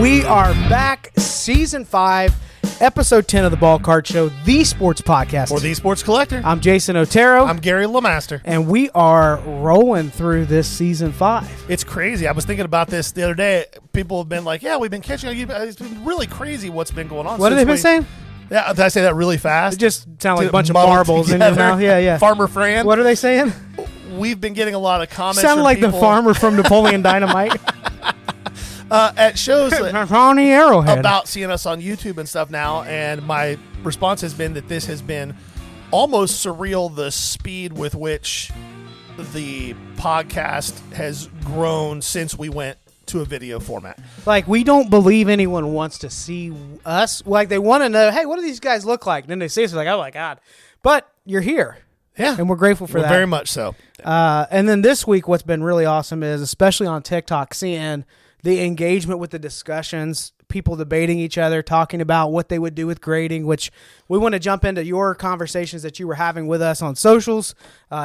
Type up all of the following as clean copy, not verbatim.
We are back, Season 5, Episode 10 of the Ball Card Show, the sports podcast. For the Sports Collector. I'm Jason Otero. I'm Gary LeMaster. And we are rolling through this Season 5. It's crazy. I was thinking about this the other day. People have been like, yeah, we've been catching up. It's been really crazy what's been going on. What have they been saying? Yeah, did I say that really fast? It just sounded like a bunch of marbles in your mouth. Yeah. Farmer Fran. What are they saying? We've been getting a lot of comments. Sound like people the farmer from Napoleon Dynamite. at shows on the Arrowhead. about seeing us on YouTube and stuff now, and my response has been that this has been almost surreal, the speed with which the podcast has grown since we went to a video format. Like, we don't believe anyone wants to see us. Like, they want to know, hey, what do these guys look like? And then they say something like, oh my God. But you're here. Yeah. And we're grateful for that. Very much so. And then this week, what's been really awesome is, especially on TikTok, seeing the engagement with the discussions, people debating each other, talking about what they would do with grading, which we want to jump into your conversations that you were having with us on socials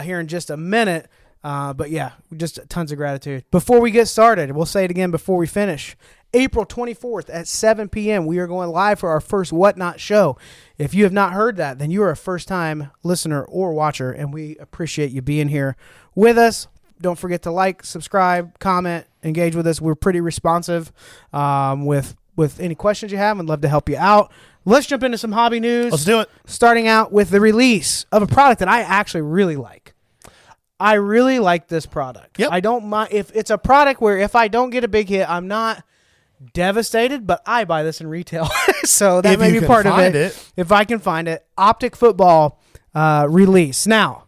here in just a minute. But yeah, just tons of gratitude. Before we get started, we'll say it again before we finish. April 24th at 7 p.m., we are going live for our first Whatnot show. If you have not heard that, then you are a first-time listener or watcher, and we appreciate you being here with us. Don't forget to like, subscribe, comment, engage with us. We're pretty responsive with any questions you have. I'd love to help you out. Let's jump into some hobby news. Let's do it. Starting out with the release of a product that I actually really like. I really like this product. Yep. I don't mind if it's a product where if I don't get a big hit, I'm not devastated, but I buy this in retail. So that may be part of it. If I can find it. Optic Football release. Now,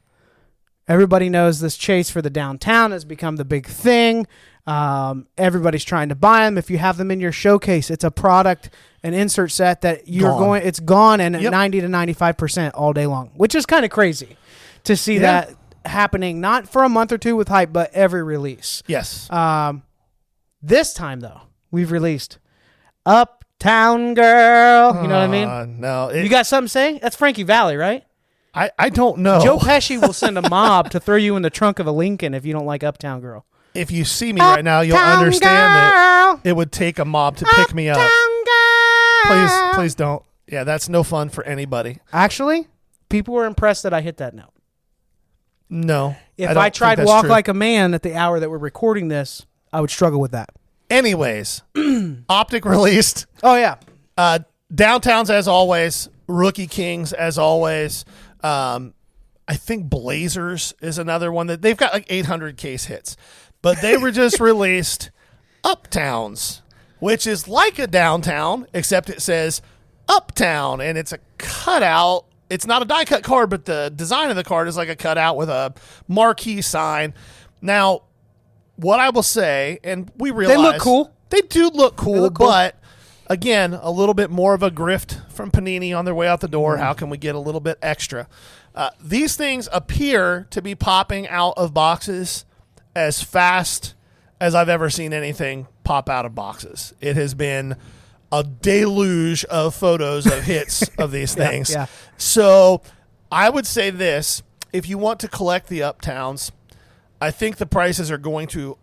everybody knows this chase for the downtown has become the big thing. Everybody's trying to buy them. If you have them in your showcase, it's a product, an insert set that it's gone and 90 to 95% all day long, which is kind of crazy to see that happening, not for a month or two with hype, but every release. Yes. This time, though, we've released Uptown Girl. You know what I mean? No. You got something to say? That's Frankie Valli, right? I don't know. Joe Pesci will send a mob to throw you in the trunk of a Lincoln if you don't like Uptown Girl. If you see me right now, you'll understand that it would take a mob to pick me up. Please don't. Yeah, that's no fun for anybody. Actually, people were impressed that I hit that note. No. If I tried to walk like a man at the hour that we're recording this, I would struggle with that. Anyways, Optic released. Oh, yeah. Downtowns as always. Rookie Kings as always. I think Blazers is another one that they've got like 800 case hits. But they were just released Uptowns, which is like a downtown, except it says Uptown, and it's a cutout. It's not a die cut card, but the design of the card is like a cutout with a marquee sign. Now, what I will say, and we realize they look cool. They do look cool, but again, a little bit more of a grift from Panini on their way out the door. How can we get a little bit extra? These things appear to be popping out of boxes as fast as I've ever seen anything pop out of boxes. It has been a deluge of photos of hits of these things. Yeah. So I would say this. If you want to collect the Uptowns, I think the prices are going to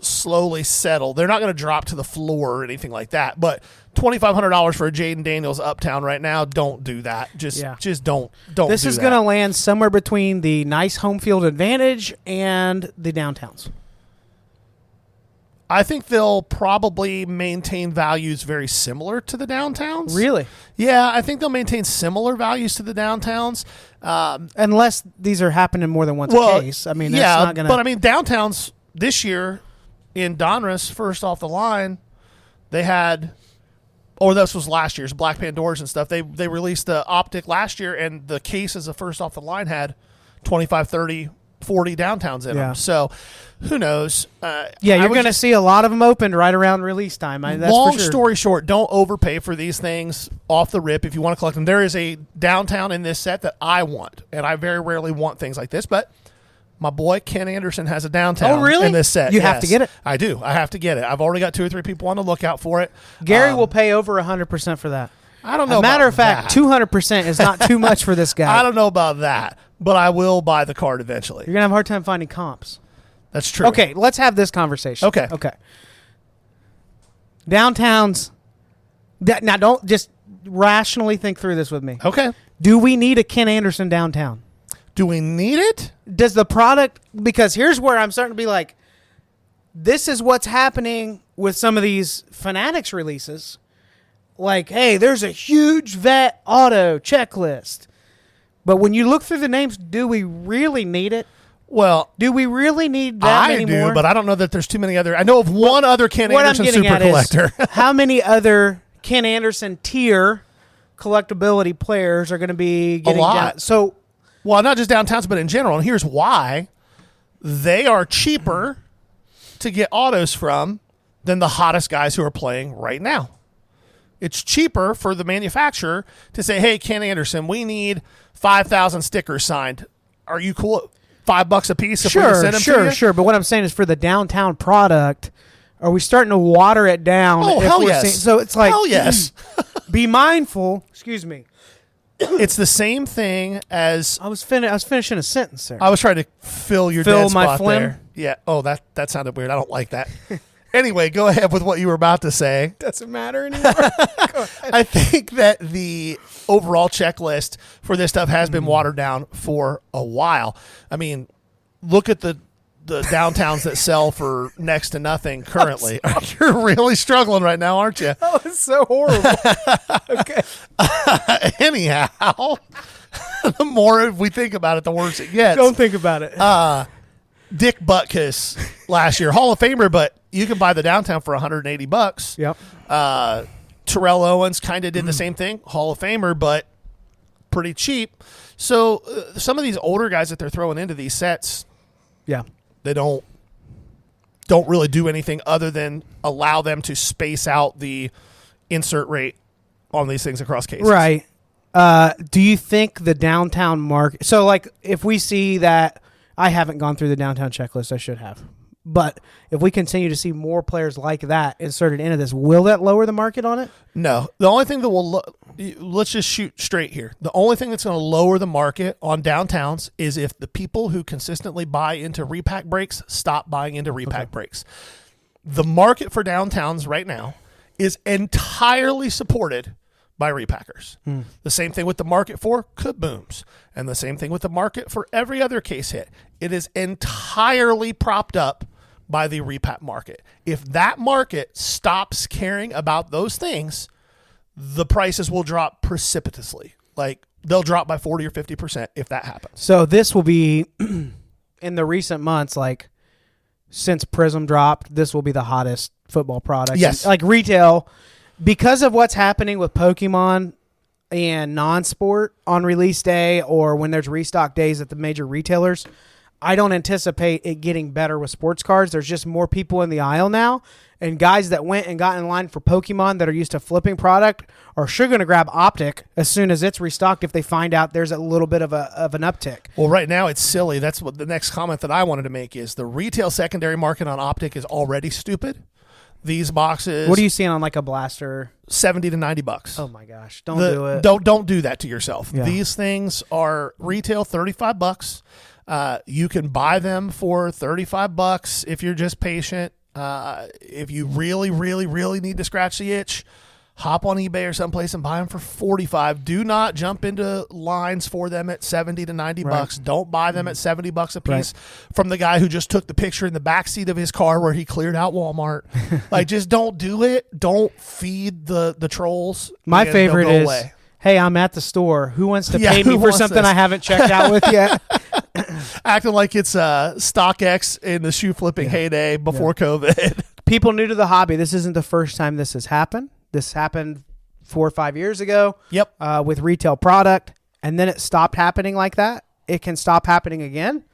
slowly settle. They're not going to drop to the floor or anything like that. But $2,500 for a Jaden Daniels Uptown right now, don't do that. Just don't. This is going to land somewhere between the nice home field advantage and the downtowns. I think they'll probably maintain values very similar to the downtowns. Really? Yeah, I think they'll maintain similar values to the downtowns. Unless these are happening more than once a case. I mean, that's not going to... But I mean, downtowns this year in Donruss, first off the line, they had... Or this was last year's Black Pandoras and stuff. They released the Optic last year, and the cases of first off the line had 25, 30, 40 downtowns in them. So who knows? You're going to see a lot of them opened right around release time. That's long for sure. Story short, don't overpay for these things off the rip if you want to collect them. There is a downtown in this set that I want, and I very rarely want things like this, but my boy Ken Anderson has a downtown in this set. You have to get it? I do. I have to get it. I've already got 2 or 3 people on the lookout for it. Gary will pay over 100% for that. I don't know. As a matter of fact, 200% is not too much for this guy. I don't know about that, but I will buy the card eventually. You're going to have a hard time finding comps. That's true. Okay, let's have this conversation. Okay. Downtowns. Now, don't just rationally think through this with me. Okay. Do we need a Ken Anderson downtown? Do we need it? Does the product, because here's where I'm starting to be like, this is what's happening with some of these Fanatics releases. Like, hey, there's a huge vet auto checklist. But when you look through the names, do we really need it? Well, Do we really need that I many do, more? but I don't know that there's too many other. I know of one other Ken what I'm Anderson getting super at collector. is how many other Ken Anderson tier collectability players are going to be getting lot. down? So, Well, not just downtowns, but in general. And here's why: they are cheaper to get autos from than the hottest guys who are playing right now. It's cheaper for the manufacturer to say, "Hey, Ken Anderson, we need 5,000 stickers signed. Are you cool? $5 a piece if we can send them to you?" sure. But what I'm saying is, for the downtown product, are we starting to water it down? Oh, if hell we're yes. seeing- so it's like, Hell yes. be mindful. Excuse me. It's the same thing as I was finishing a sentence there. I was trying to fill your Fill dead my spot phlegm? there. Yeah. Oh, that sounded weird. I don't like that. Anyway, go ahead with what you were about to say. Doesn't matter anymore. I think that the overall checklist for this stuff has been watered down for a while. I mean, look at the downtowns that sell for next to nothing currently. You're really struggling right now, aren't you? Oh, it's so horrible. Okay. Anyhow, the more we think about it, the worse it gets. Don't think about it. Dick Butkus last year, Hall of Famer, but you can buy the downtown for $180. Yep. Terrell Owens kind of did the same thing, Hall of Famer, but pretty cheap. So some of these older guys that they're throwing into these sets, Yeah. they don't really do anything other than allow them to space out the insert rate on these things across cases. Right. Do you think the downtown market? So, like, if we see that, I haven't gone through the downtown checklist. I should have. But if we continue to see more players like that inserted into this, will that lower the market on it? No. The only thing that will let's just shoot straight here. The only thing that's going to lower the market on downtowns is if the people who consistently buy into repack breaks stop buying into repack breaks. The market for downtowns right now is entirely supported by repackers. The same thing with the market for kabooms, and the same thing with the market for every other case hit. It is entirely propped up by the repack market. If that market stops caring about those things, the prices will drop precipitously. Like, they'll drop by 40 or 50% if that happens. So this will be, in the recent months, like, since Prism dropped, this will be the hottest football product. Yes. Like, retail, because of what's happening with Pokemon and non-sport on release day or when there's restock days at the major retailers, I don't anticipate it getting better with sports cards. There's just more people in the aisle now, and guys that went and got in line for Pokemon that are used to flipping product are sure going to grab Optic as soon as it's restocked if they find out there's a little bit of an uptick. Well, right now it's silly. That's what the next comment that I wanted to make is the retail secondary market on Optic is already stupid. These boxes, What are you seeing on like a blaster? $70 to $90. Oh my gosh, don't do it. Don't do that to yourself. Yeah. These things are retail $35. You can buy them for $35 if you're just patient. If you really, really, really need to scratch the itch, hop on eBay or someplace and buy them for $45. Do not jump into lines for them at $70 to $90. Right. Don't buy them at $70 a piece Right. from the guy who just took the picture in the backseat of his car where he cleared out Walmart. Like, just don't do it. Don't feed the trolls. My and favorite they'll go is, away. hey, I'm at the store. Who wants to Yeah, pay who me for wants something this? I haven't checked out with yet? Acting like it's StockX in the shoe flipping heyday before COVID. People new to the hobby, this isn't the first time this has happened. This happened 4 or 5 years ago. Yep. With retail product, and then it stopped happening like that. It can stop happening again.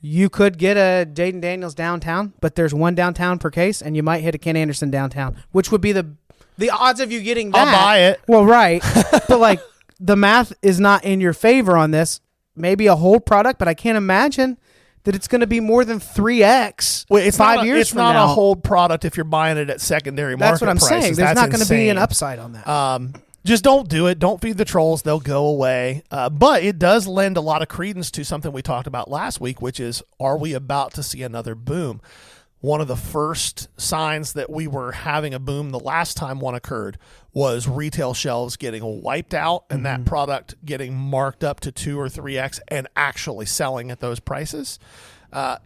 You could get a Jaden Daniels downtown, but there's one downtown per case, and you might hit a Ken Anderson downtown, which would be the odds of you getting that. I'll buy it. Well, right. But like the math is not in your favor on this. Maybe a hold product, but I can't imagine that it's going to be more than 3x. Well, it's 5 not years It's from not now. a hold product if you're buying it at secondary market That's what I'm prices. saying. There's That's not going to be an insane. upside on that. Just don't do it. Don't feed the trolls. They'll go away. But it does lend a lot of credence to something we talked about last week, which is, are we about to see another boom? one of the first signs that we were having a boom the last time one occurred was retail shelves getting wiped out and that product getting marked up to 2 or 3x and actually selling at those prices. And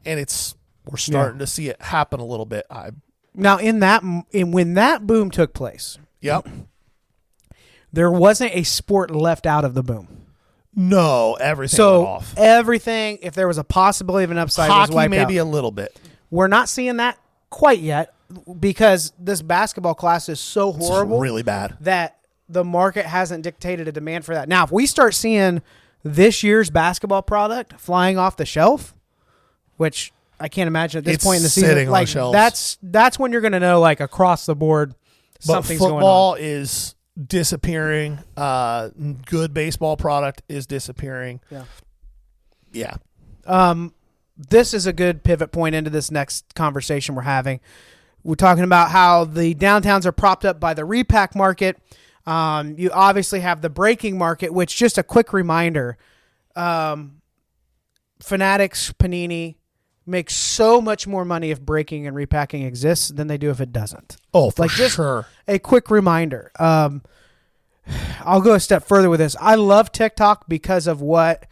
we're starting to see it happen a little bit. Now, when that boom took place, Yep. there wasn't a sport left out of the boom. No, everything So went off. everything, if there was a possibility of an upside, was Hockey wiped maybe out. a little bit. We're not seeing that quite yet because this basketball class is so horrible It's really bad. that the market hasn't dictated a demand for that. Now, if we start seeing this year's basketball product flying off the shelf, which I can't imagine at this It's point in the sitting season, on like shelves. that's when you're going to know, like, across the board, But something's going on. football is disappearing. Good baseball product is disappearing. Yeah. This is a good pivot point into this next conversation we're having. We're talking about how the downtowns are propped up by the repack market. You obviously have the breaking market, which, just a quick reminder, Fanatics, Panini make so much more money if breaking and repacking exists than they do if it doesn't. Oh, for Just sure. a quick reminder. I'll go a step further with this. I love TikTok because of what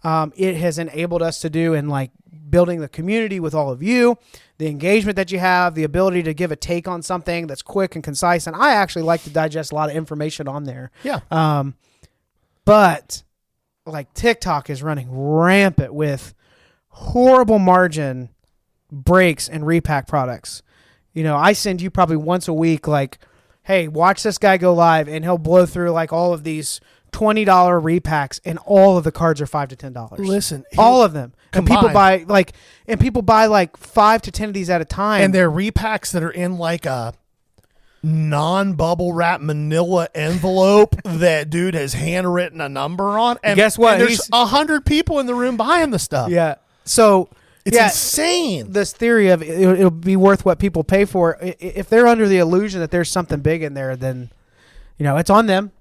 it has enabled us to do in, like, building the community with all of you, the engagement that you have, the ability to give a take on something that's quick and concise. And I actually like to digest a lot of information on there. Yeah. But like, TikTok is running rampant with horrible margin breaks and repack products. You know, I send you probably once a week, like, hey, watch this guy go live, and he'll blow through like all of these $20 repacks, and all of the cards are $5 to $10. Listen, all of them. And combined. people buy like 5 to 10 of these at a time. And they're repacks that are in like a non-bubble wrap manila envelope that dude has handwritten a number on. And guess what? And there's 100 people in the room buying the stuff. yeah. So It's yeah, insane. this theory of it'll be worth what people pay for. If they're under the illusion that there's something big in there, then, you know, it's on them.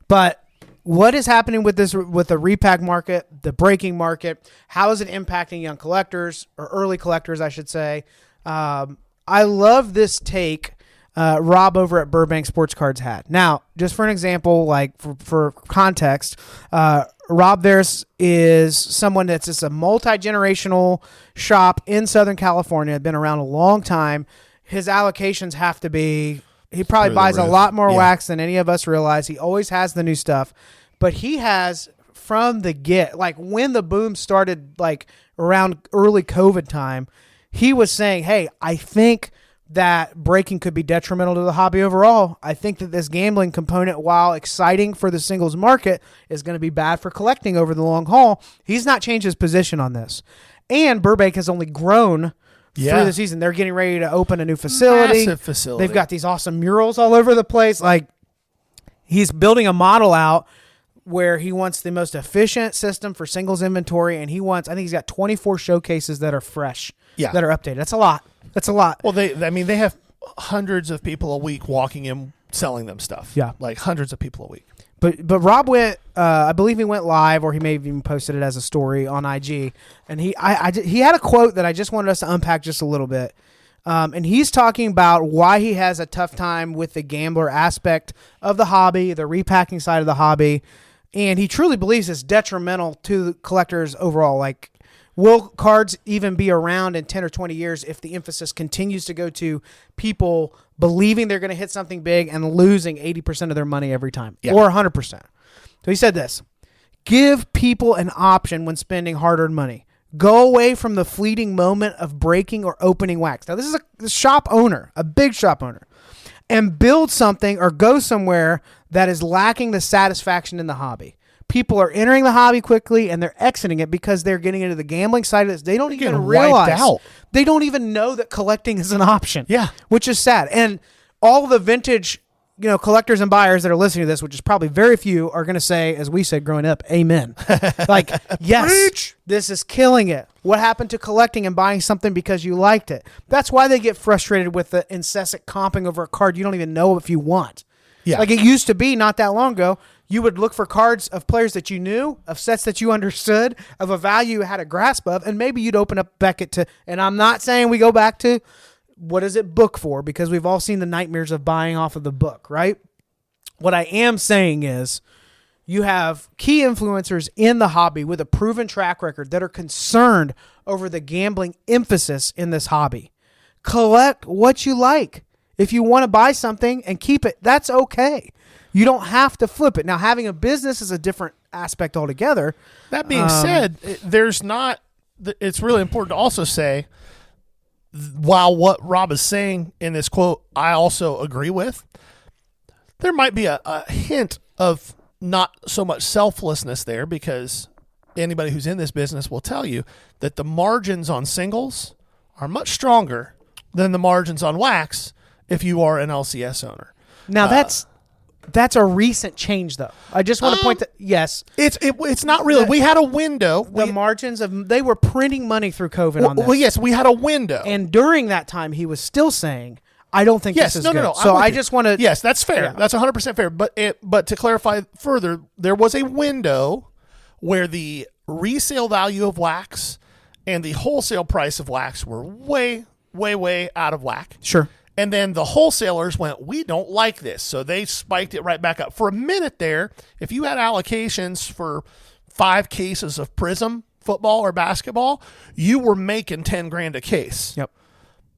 But what is happening with the repack market, the breaking market? How is it impacting young collectors, or early collectors, I should say? I love this take Rob over at Burbank Sports Cards had. Now, just for an example, like for context, Rob There's is someone that's just a multi-generational shop in Southern California, been around a long time. His allocations have to be, he probably Through the buys a roof. lot more Yeah. wax than any of us realize. He always has the new stuff, but he has, from the get, like when the boom started, like around early COVID time, he was saying, hey, I think that breaking could be detrimental to the hobby overall. I think that this gambling component, while exciting for the singles market, is going to be bad for collecting over the long haul. He's not changed his position on this. And Burbank has only grown through the season. They're getting ready to open a new facility. Massive facility. They've got these awesome murals all over the place. Like, he's building a model out where he wants the most efficient system for singles inventory, and he wants, I think he's got 24 showcases that are fresh, that are updated. That's a lot. That's a lot. Well, they have hundreds of people a week walking in selling them stuff. Yeah. Like hundreds of people a week. But Rob went, I believe he went live, or he may have even posted it as a story on IG. And he had a quote that I just wanted us to unpack just a little bit. And he's talking about why he has a tough time with the gambler aspect of the hobby, the repacking side of the hobby. And he truly believes it's detrimental to collectors overall. Like, will cards even be around in 10 or 20 years if the emphasis continues to go to people believing they're going to hit something big and losing 80% of their money every time, or 100%? So he said this: give people an option when spending hard-earned money. Go away from the fleeting moment of breaking or opening wax. Now, this is a shop owner, a big shop owner, and build something or go somewhere that is lacking the satisfaction in the hobby. People are entering the hobby quickly and they're exiting it because they're getting into the gambling side of this. They don't even realize. They don't even know that collecting is an option. Yeah. Which is sad. And all the vintage, collectors and buyers that are listening to this, which is probably very few, are going to say, as we said growing up, amen. Like, yes, this is killing it. What happened to collecting and buying something because you liked it? That's why they get frustrated with the incessant comping over a card you don't even know if you want. Yeah. Like it used to be not that long ago. You would look for cards of players that you knew, of sets that you understood, of a value you had a grasp of, and maybe you'd open up Beckett to, and I'm not saying we go back to what is it book for, because we've all seen the nightmares of buying off of the book, right? What I am saying is you have key influencers in the hobby with a proven track record that are concerned over the gambling emphasis in this hobby. Collect what you like. If you want to buy something and keep it, that's okay. You don't have to flip it. Now, having a business is a different aspect altogether. That being said, it's really important to also say, while what Rob is saying in this quote, I also agree with, there might be a hint of not so much selflessness there, because anybody who's in this business will tell you that the margins on singles are much stronger than the margins on wax if you are an LCS owner. Now, that's a recent change, though. I just want to point that, yes. It's not really. We had a window. The margins they were printing money through COVID on this. Well, yes, we had a window. And during that time, he was still saying, I don't think this is good. No. So I just want to. Yes, that's fair. Yeah. That's 100% fair. But to clarify further, there was a window where the resale value of wax and the wholesale price of wax were way, way, way out of whack. Sure. And then the wholesalers went, we don't like this. So they spiked it right back up. For a minute there, if you had allocations for 5 cases of Prism football or basketball, you were making 10 grand a case. Yep.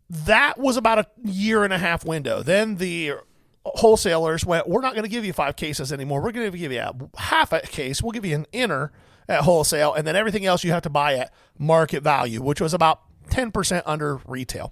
That was about a year and a half window. Then the wholesalers went, we're not going to give you 5 cases anymore. We're going to give you half a case. We'll give you an inner at wholesale. And then everything else you have to buy at market value, which was about 10% under retail.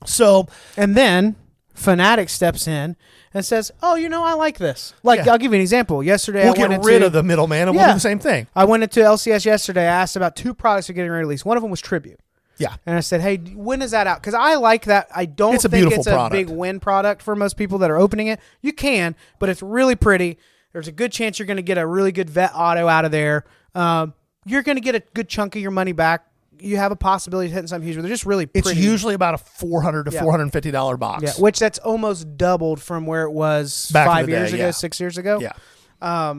So, and then Fanatics steps in and says, "Oh, I like this." Like, I'll give you an example. Yesterday, we'll get rid of the middleman, and we'll do the same thing. I went into LCS yesterday. I asked about 2 products that are getting released. One of them was Tribute. Yeah, and I said, "Hey, when is that out?" Because I like that. I don't think it's a big win product for most people that are opening it. You can, but it's really pretty. There's a good chance you're going to get a really good vet auto out of there. You're going to get a good chunk of your money back. You have a possibility of hitting something huge, but they're just really pretty. It's usually about a $400 to $450 box. Yeah, which that's almost doubled from where it was back 5 years ago, 6 years ago. Yeah.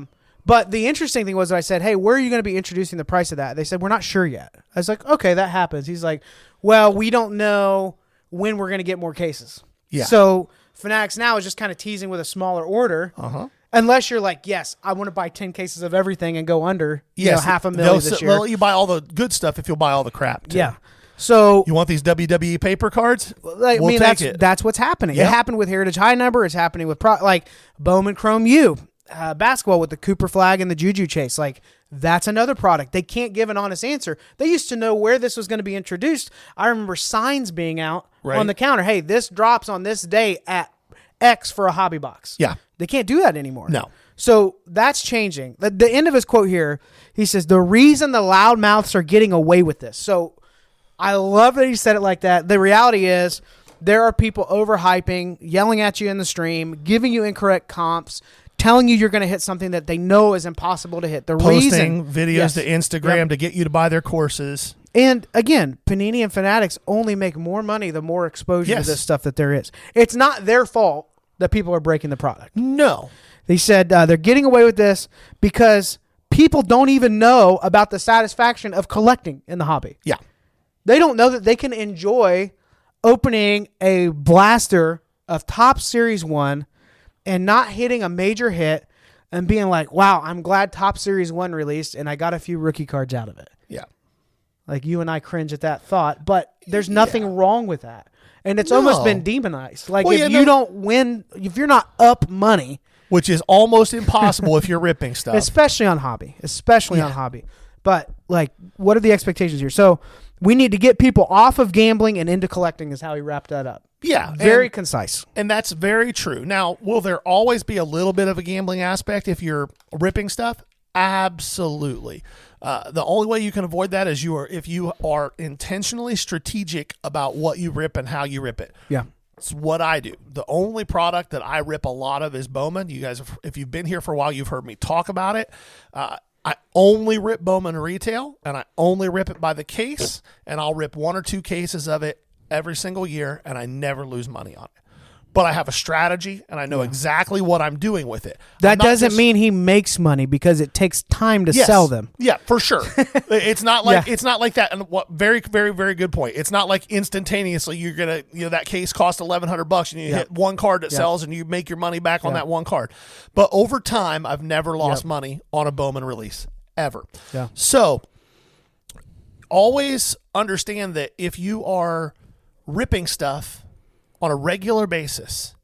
But the interesting thing was that I said, "Hey, where are you going to be introducing the price of that?" They said, "We're not sure yet." I was like, "Okay, that happens." He's like, "Well, we don't know when we're going to get more cases." Yeah. So Fanatics now is just kind of teasing with a smaller order. Unless you're like, yes, I want to buy 10 cases of everything and go under $500,000 this year. Well, you buy all the good stuff if you'll buy all the crap, too. Yeah. So you want these WWE paper cards? That's what's happening. Yep. It happened with Heritage High Number. It's happening with like Bowman Chrome U basketball with the Cooper flag and the Juju Chase. Like, that's another product. They can't give an honest answer. They used to know where this was going to be introduced. I remember signs being out on the counter. Hey, this drops on this day at X for a hobby box. Yeah. They can't do that anymore. No. So that's changing. The end of his quote here, he says, the reason the loudmouths are getting away with this. So I love that he said it like that. The reality is there are people overhyping, yelling at you in the stream, giving you incorrect comps, telling you you're going to hit something that they know is impossible to hit. Posting videos to Instagram to get you to buy their courses. And again, Panini and Fanatics only make more money the more exposure to this stuff that there is. It's not their fault that people are breaking the product. No. They said they're getting away with this because people don't even know about the satisfaction of collecting in the hobby. Yeah. They don't know that they can enjoy opening a blaster of Top Series 1 and not hitting a major hit and being like, wow, I'm glad Top Series 1 released and I got a few rookie cards out of it. Yeah. Like, you and I cringe at that thought, but there's nothing wrong with that. And it's almost been demonized. Like, if you don't win, if you're not up money. Which is almost impossible if you're ripping stuff. Especially on hobby. On hobby. But, like, what are the expectations here? So, we need to get people off of gambling and into collecting is how he wrapped that up. Yeah. Very concise. And that's very true. Now, will there always be a little bit of a gambling aspect if you're ripping stuff? Absolutely. The only way you can avoid that is if you are intentionally strategic about what you rip and how you rip it. Yeah. It's what I do. The only product that I rip a lot of is Bowman. You guys, if you've been here for a while, you've heard me talk about it. I only rip Bowman retail, and I only rip it by the case, and I'll rip 1 or 2 cases of it every single year, and I never lose money on it. but I have a strategy and I know exactly what I'm doing with it. That doesn't mean he makes money because it takes time to sell them. Yeah, for sure. It's not like it's not like that. And what very, very, very good point. It's not like instantaneously you're gonna that case cost $1,100 and you hit one card that sells and you make your money back on that one card. But over time, I've never lost money on a Bowman release ever. Yeah. So always understand that if you are ripping stuff on a regular basis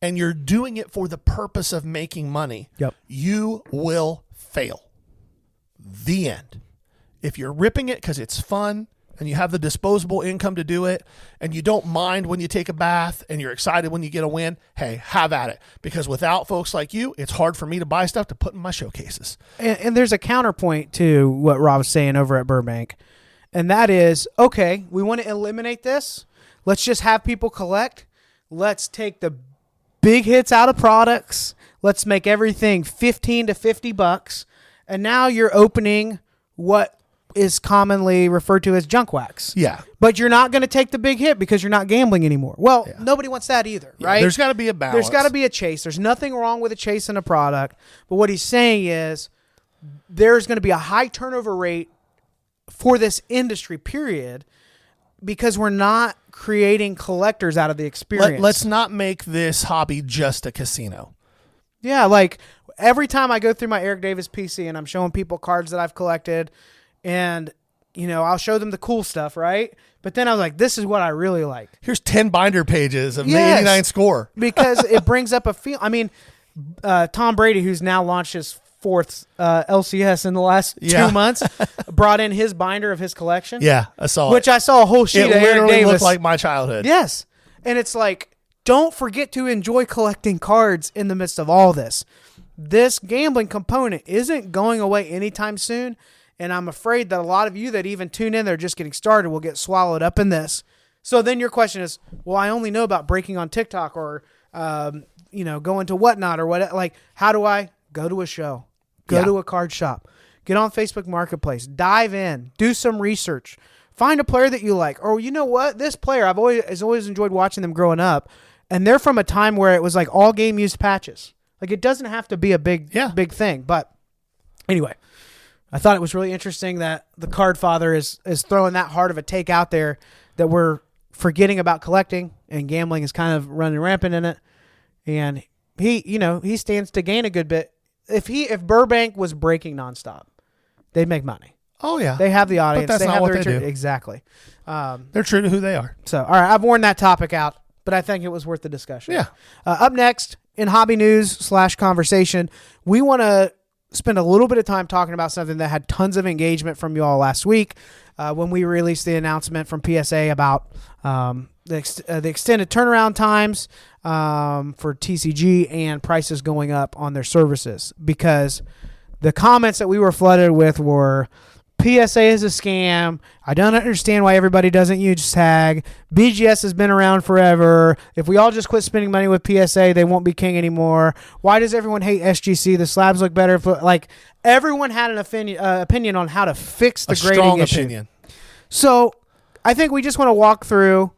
and you're doing it for the purpose of making money, you will fail. The end. If you're ripping it because it's fun and you have the disposable income to do it and you don't mind when you take a bath and you're excited when you get a win, hey, have at it. Because without folks like you, it's hard for me to buy stuff to put in my showcases. And there's a counterpoint to what Rob was saying over at Burbank. And that is, okay, we want to eliminate this. Let's just have people collect. Let's take the big hits out of products. Let's make everything $15 to $50. And now you're opening what is commonly referred to as junk wax. Yeah. But you're not going to take the big hit because you're not gambling anymore. Well, nobody wants that either, right? There's got to be a balance. There's got to be a chase. There's nothing wrong with a chase in a product. But what he's saying is there's going to be a high turnover rate for this industry, period, because we're not creating collectors out of the experience. Let's not make this hobby just a casino. Yeah, like every time I go through my Eric Davis PC and I'm showing people cards that I've collected, and I'll show them the cool stuff, right? But then I was like, this is what I really like. Here's 10 binder pages of the 89 score. Because it brings up a feel. I mean, Tom Brady, who's now launched his fourth LCS in the last 2 months, brought in his binder of his collection. Yeah, I saw which I saw a whole sheet of Eric literally Davis. looked like my childhood. Yes. And it's like, don't forget to enjoy collecting cards in the midst of all this. This gambling component isn't going away anytime soon. And I'm afraid that a lot of you that even tune in, they're just getting started, will get swallowed up in this. So then your question is, well, I only know about breaking on TikTok or, going to Whatnot or what. Like, how do I go to a show? Go to a card shop. Get on Facebook Marketplace. Dive in. Do some research. Find a player that you like. Or you know what? This player, I've always enjoyed watching them growing up. And they're from a time where it was like all game used patches. Like it doesn't have to be a big thing. But anyway, I thought it was really interesting that the Card Father is throwing that hard of a take out there that we're forgetting about collecting and gambling is kind of running rampant in it. And he stands to gain a good bit. If Burbank was breaking nonstop, they'd make money. Oh yeah, they have the audience. But that's they not have what the they do. Exactly. They're true to who they are. So all right, I've worn that topic out, but I think it was worth the discussion. Yeah. Up next in hobby news / conversation, we want to spend a little bit of time talking about something that had tons of engagement from you all last week when we released the announcement from PSA about the extended turnaround times for TCG and prices going up on their services, because the comments that we were flooded with were PSA is a scam. I don't understand why everybody doesn't use tag. BGS has been around forever. If we all just quit spending money with PSA, they won't be king anymore. Why does everyone hate SGC? The slabs look better. Like everyone had an opinion on how to fix the grading issue. Opinion. So I think we just want to walk through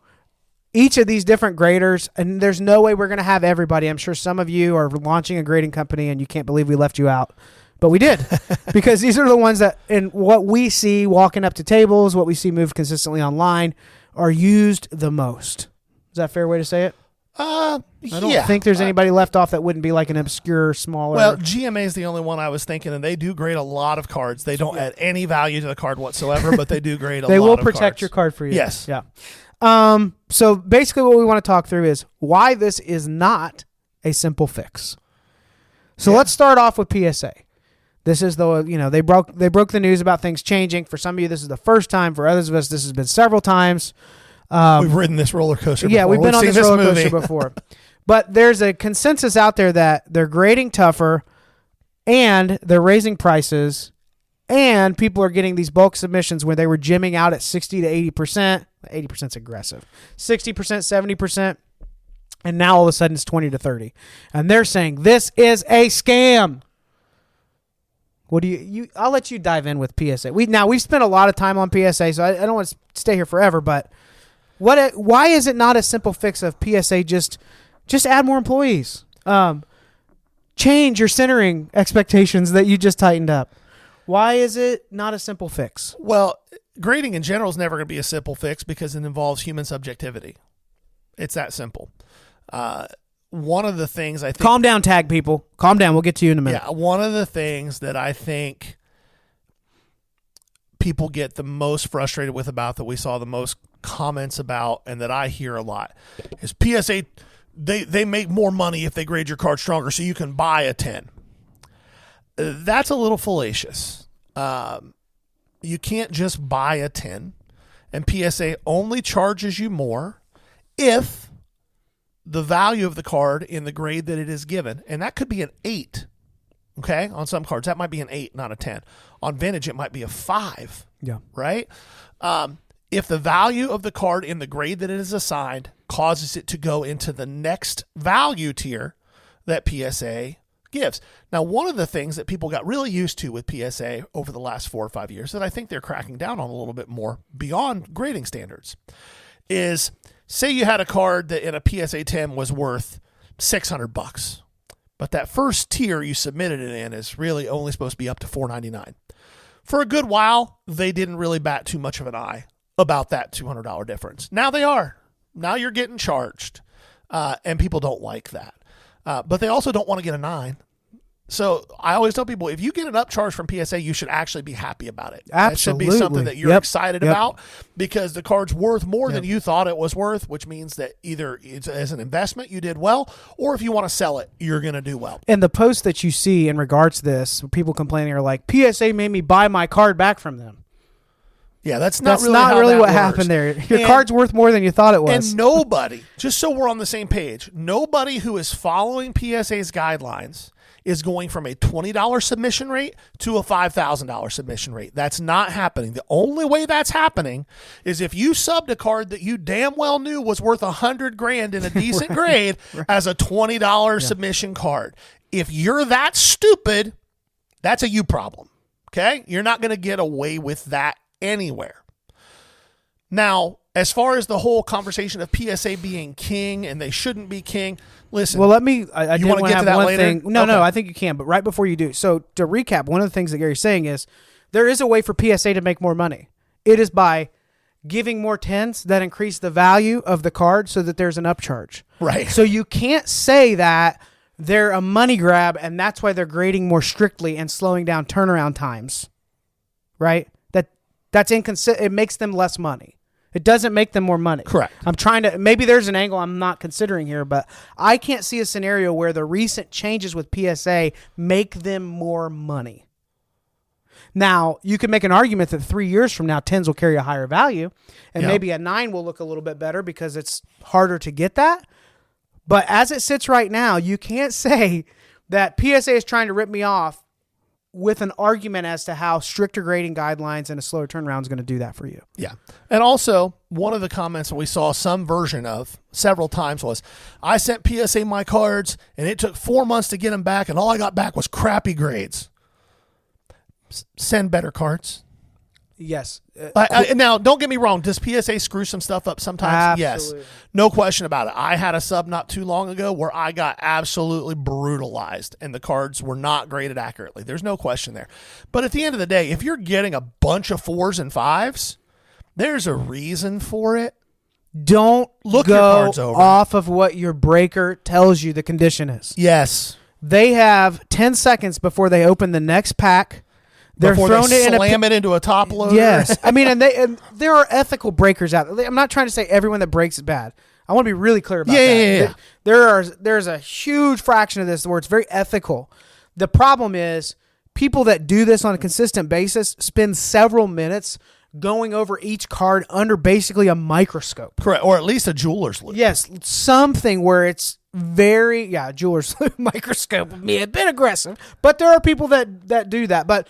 each of these different graders, and there's no way we're going to have everybody. I'm sure some of you are launching a grading company and you can't believe we left you out. But we did, because these are the ones that, in what we see walking up to tables, what we see moved consistently online, are used the most. Is that a fair way to say it? I don't think there's anybody left off that wouldn't be like an obscure, smaller. Well, GMA is the only one I was thinking, and they do grade a lot of cards. They don't add any value to the card whatsoever, but they do grade a lot of cards. They will protect your card for you. Yes. Yeah. So basically what we want to talk through is why this is not a simple fix. So let's start off with PSA. This is they broke the news about things changing. For some of you, this is the first time. For others of us, this has been several times. We've ridden this roller coaster before. Yeah, we've been on this roller coaster before. But there's a consensus out there that they're grading tougher and they're raising prices, and people are getting these bulk submissions where they were jimming out at 60 to 80%. 80% is aggressive. 60%, 70%. And now all of a sudden it's 20 to 30. And they're saying this is a scam. What do you I'll let you dive in with PSA. We've spent a lot of time on PSA, so I don't want to stay here forever, but why is it not a simple fix of PSA just Just add more employees. Change your centering expectations that you just tightened up. Why is it not a simple fix? Well, grading in general is never going to be a simple fix because it involves human subjectivity. It's that simple. One of the things I think... Calm down, tag people. Calm down. We'll get to you in a minute. Yeah, one of the things that I think people get the most frustrated with about, that we saw the most comments about, and that I hear a lot, is PSA, they make more money if they grade your card stronger so you can buy a 10. That's a little fallacious. You can't just buy a 10, and PSA only charges you more if the value of the card in the grade that it is given, and that could be an 8. Okay, on some cards that might be an 8, not a 10. On vintage, it might be a 5. Yeah. Right. If the value of the card in the grade that it is assigned causes it to go into the next value tier that PSA gives. Now, one of the things that people got really used to with PSA over the last 4 or 5 years that I think they're cracking down on a little bit more beyond grading standards is, say you had a card that in a PSA 10 was worth $600, but that first tier you submitted it in is really only supposed to be up to $499. For a good while, they didn't really bat too much of an eye about that $200 difference. Now they are. Now you're getting charged, and people don't like that. But they also don't want to get a 9. So I always tell people, if you get an upcharge from PSA, you should actually be happy about it. Absolutely. That should be something that you're excited about, because the card's worth more than you thought it was worth, which means that either it's, as an investment, you did well, or if you want to sell it, you're going to do well. And the posts that you see in regards to this, people complaining are like, PSA made me buy my card back from them. Yeah, that's not really what happened there. Your card's worth more than you thought it was. And nobody, just so we're on the same page, nobody who is following PSA's guidelines is going from a $20 submission rate to a $5,000 submission rate. That's not happening. The only way that's happening is if you subbed a card that you damn well knew was worth $100,000 in a decent grade as a $20 submission card. If you're that stupid, that's a you problem. Okay? You're not going to get away with that anywhere. Now, as far as the whole conversation of PSA being king and they shouldn't be king, listen. Well, let me. I you want to get to that one later? thing. No, I think you can. But right before you do, so to recap, one of the things that Gary's saying is there is a way for PSA to make more money. It is by giving more 10s that increase the value of the card so that there's an upcharge. Right. So you can't say that they're a money grab and that's why they're grading more strictly and slowing down turnaround times. Right? That's inconsistent. It makes them less money. It doesn't make them more money. Correct. I'm trying to, maybe there's an angle I'm not considering here, but I can't see a scenario where the recent changes with PSA make them more money. Now, you can make an argument that 3 years from now, 10s will carry a higher value, and maybe a 9 will look a little bit better because it's harder to get that. But as it sits right now, you can't say that PSA is trying to rip me off with an argument as to how stricter grading guidelines and a slower turnaround is going to do that for you. Yeah. And also, one of the comments that we saw some version of several times was, I sent PSA my cards and it took 4 months to get them back and all I got back was crappy grades. Send better cards. Yes. Now, don't get me wrong. Does PSA screw some stuff up sometimes? Absolutely. Yes. No question about it. I had a sub not too long ago where I got absolutely brutalized and the cards were not graded accurately. There's no question there. But at the end of the day, if you're getting a bunch of 4s and 5s, there's a reason for it. Don't Look go your cards over. off of what your breaker tells you the condition is. Yes. They have 10 seconds before they open the next pack. They're Before throwing they it in slam it into a top loader. Yes. I mean, and there are ethical breakers out there. I'm not trying to say everyone that breaks is bad. I want to be really clear about that. Yeah. There's a huge fraction of this where it's very ethical. The problem is people that do this on a consistent basis spend several minutes going over each card under basically a microscope. Correct. Or at least a jeweler's loop. Yes, something where it's jeweler's microscope may have been aggressive, but there are people that do that. But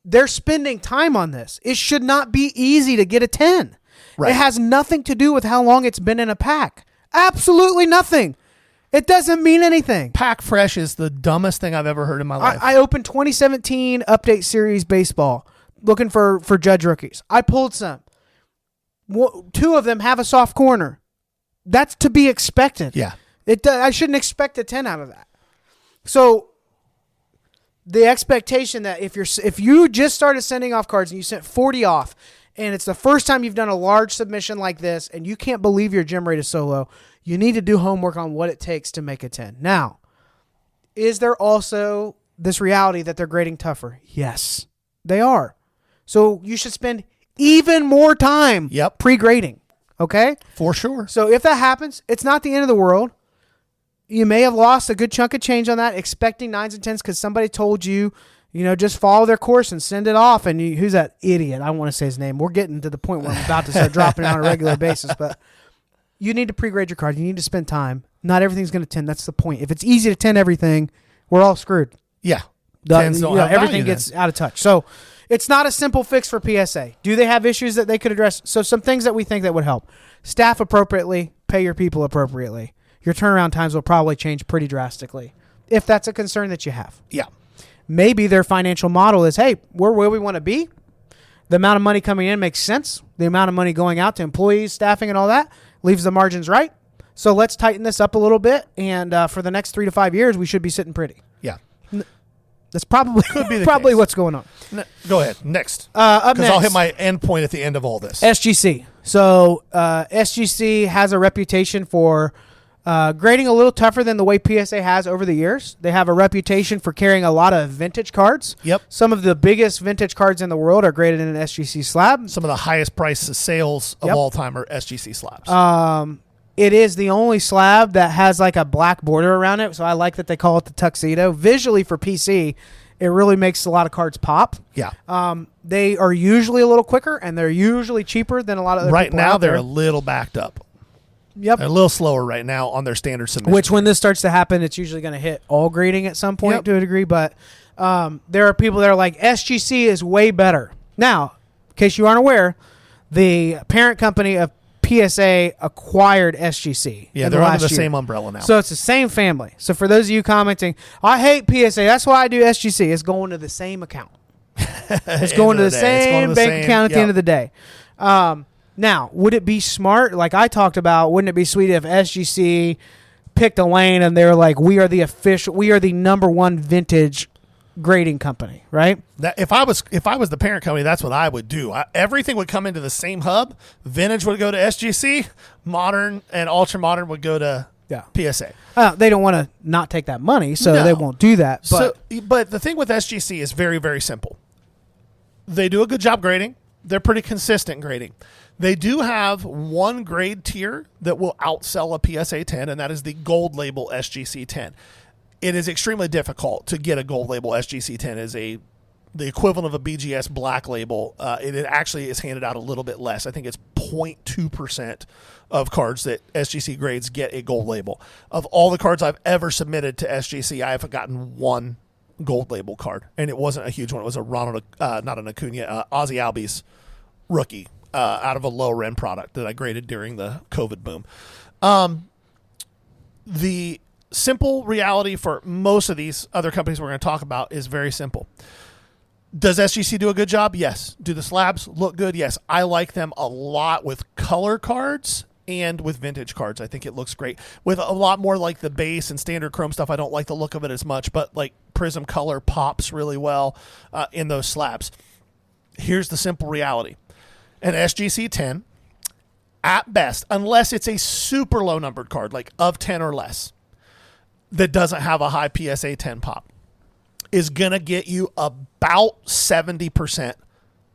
they're spending time on this. It should not be easy to get a 10. Right. It has nothing to do with how long it's been in a pack. Absolutely nothing. It doesn't mean anything. Pack fresh is the dumbest thing I've ever heard in my life. I opened 2017 Update Series Baseball looking for Judge rookies. I pulled some. 2 of them have a soft corner. That's to be expected. Yeah. I shouldn't expect a 10 out of that. So the expectation that if you just started sending off cards and you sent 40 off, and it's the first time you've done a large submission like this, and you can't believe your gem rate is so low, you need to do homework on what it takes to make a 10. Now, is there also this reality that they're grading tougher? Yes, they are. So you should spend even more time pre-grading, okay? For sure. So if that happens, it's not the end of the world. You may have lost a good chunk of change on that, expecting 9s and 10s because somebody told you, just follow their course and send it off. And who's that idiot? I don't want to say his name. We're getting to the point where I'm about to start dropping it on a regular basis. But you need to pre-grade your card. You need to spend time. Not everything's going to 10. That's the point. If it's easy to 10 everything, we're all screwed. Yeah. Everything gets out of touch. So it's not a simple fix for PSA. Do they have issues that they could address? So some things that we think that would help. Staff appropriately. Pay your people appropriately. Your turnaround times will probably change pretty drastically if that's a concern that you have. Yeah. Maybe their financial model is, hey, we're where we want to be. The amount of money coming in makes sense. The amount of money going out to employees, staffing, and all that leaves the margins right. So let's tighten this up a little bit. And for the next 3 to 5 years, we should be sitting pretty. Yeah. That's probably what's going on. Go ahead. Next. Up next. Because I'll hit my end point at the end of all this. SGC. So SGC has a reputation for grading a little tougher than the way PSA has over the years. They have a reputation for carrying a lot of vintage cards. Yep. Some of the biggest vintage cards in the world are graded in an SGC slab. Some of the highest price sales of all time are SGC slabs. It is the only slab that has like a black border around it, so I like that they call it the tuxedo. Visually for PC, it really makes a lot of cards pop. Yeah. They are usually a little quicker, and they're usually cheaper than a lot of other right people now, out there. they're a little backed up. Yep. They're a little slower right now on their standard submission. Which, when this starts to happen, it's usually going to hit all grading at some point to a degree. But there are people that are like, SGC is way better. Now, in case you aren't aware, the parent company of PSA acquired SGC. Yeah, they're under the same umbrella now. So it's the same family. So for those of you commenting, I hate PSA, that's why I do SGC. It's going to the same account. It's going to the same bank account at the end of the day. Now, would it be smart, like I talked about, wouldn't it be sweet if SGC picked a lane and they're like, we are the number one vintage grading company, right? That if I was the parent company, that's what I would do. Everything would come into the same hub. Vintage would go to SGC, modern and ultra modern would go to PSA. They don't want to not take that money, so they won't do that. But the thing with SGC is very, very simple. They do a good job grading. They're pretty consistent grading. They do have one grade tier that will outsell a PSA 10, and that is the gold label SGC 10. It is extremely difficult to get a gold label SGC 10 as the equivalent of a BGS black label. It actually is handed out a little bit less. I think it's 0.2% of cards that SGC grades get a gold label. Of all the cards I've ever submitted to SGC, I have gotten one gold label card, and it wasn't a huge one. It was a Ronald, not an Acuna, Ozzy Albies rookie out of a lower end product that I graded during the COVID boom. The simple reality for most of these other companies we're going to talk about is very simple. Does SGC do a good job? Yes. Do the slabs look good? Yes. I like them a lot with color cards and with vintage cards. I think it looks great. With a lot more like the base and standard chrome stuff, I don't like the look of it as much, but like Prism color pops really well in those slabs. Here's the simple reality. An SGC 10, at best, unless it's a super low numbered card, like of 10 or less, that doesn't have a high PSA 10 pop, is going to get you about 70%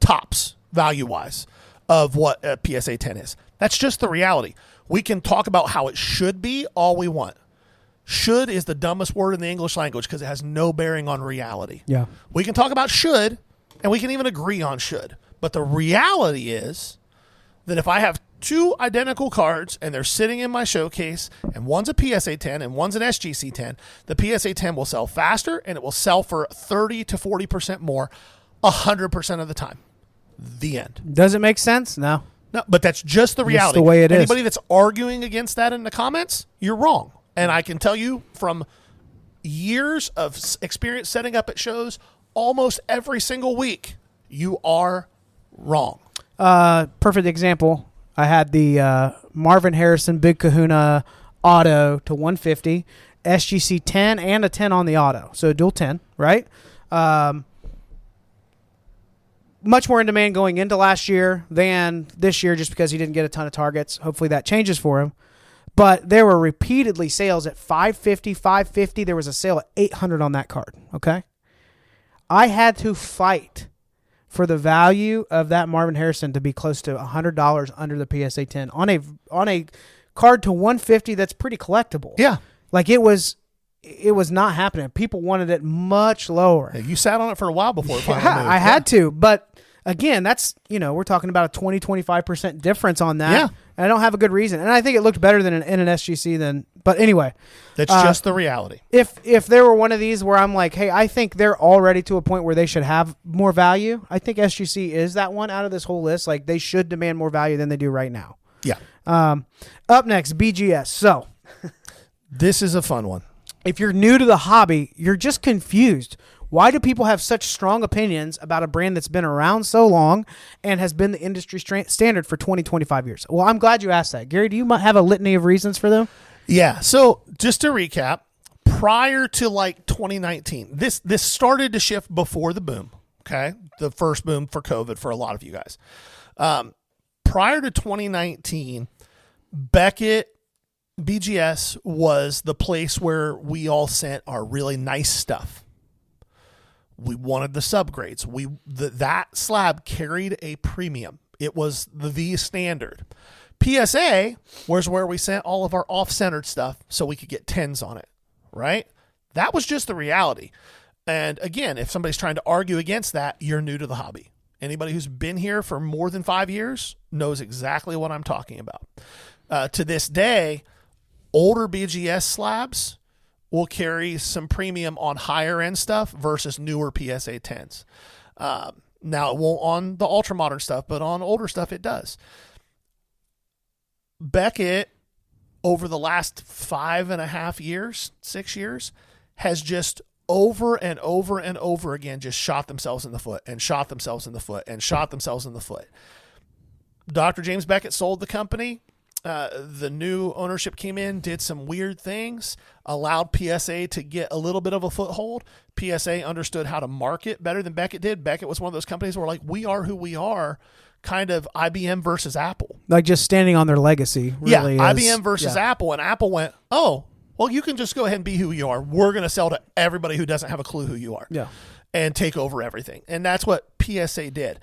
tops value-wise of what a PSA 10 is. That's just the reality. We can talk about how it should be all we want. Should is the dumbest word in the English language because it has no bearing on reality. Yeah. We can talk about should, and we can even agree on should. But the reality is that if I have two identical cards and they're sitting in my showcase and one's a PSA 10 and one's an SGC 10, the PSA 10 will sell faster and it will sell for 30 to 40% more 100% of the time. The end. Does it make sense? No. No, but that's just the reality. That's the way it is. Anybody that's arguing against that in the comments, you're wrong. And I can tell you from years of experience setting up at shows almost every single week, you are wrong. Perfect example. I had the Marvin Harrison Big Kahuna auto to 150, SGC 10 and a 10 on the auto. So a dual 10, right? Much more in demand going into last year than this year just because he didn't get a ton of targets. Hopefully that changes for him. But there were repeatedly sales at 550, 550. There was a sale at 800 on that card, okay? I had to fight for the value of that Marvin Harrison to be close to $100 under the PSA 10 on a card to 150 that's pretty collectible. Yeah. Like it was not happening. People wanted it much lower. You sat on it for a while before it finally moved. I had to, but again, that's, we're talking about a 20-25% difference on that. Yeah. And I don't have a good reason. And I think it looked better than in an SGC but anyway. That's just the reality. If there were one of these where I'm like, hey, I think they're already to a point where they should have more value, I think SGC is that one out of this whole list. Like they should demand more value than they do right now. Yeah. Up next, BGS. So this is a fun one. If you're new to the hobby, you're just confused. Why do people have such strong opinions about a brand that's been around so long and has been the industry standard for 20, 25 years? Well, I'm glad you asked that. Gary, do you have a litany of reasons for them? Yeah. So just to recap, prior to like 2019, this started to shift before the boom. Okay. The first boom for COVID for a lot of you guys. Prior to 2019, Beckett BGS was the place where we all sent our really nice stuff. We wanted the subgrades. That slab carried a premium. It was the V standard. PSA was where we sent all of our off-centered stuff so we could get 10s on it, right? That was just the reality. And again, if somebody's trying to argue against that, you're new to the hobby. Anybody who's been here for more than 5 years knows exactly what I'm talking about. To this day, older BGS slabs will carry some premium on higher end stuff versus newer PSA 10s. Now it won't on the ultra modern stuff, but on older stuff it does. Beckett, over the last 5.5 years, 6 years, has just over and over and over again just shot themselves in the foot and shot themselves in the foot and shot themselves in the foot. Dr. James Beckett sold the company. The new ownership came in, did some weird things, allowed PSA to get a little bit of a foothold. PSA understood how to market better than Beckett did. Beckett was one of those companies where like, we are who we are, kind of IBM versus Apple. Like just standing on their legacy. Really yeah, is. IBM versus Apple. And Apple went, oh, well, you can just go ahead and be who you are. We're going to sell to everybody who doesn't have a clue who you are. Yeah. And take over everything. And that's what PSA did.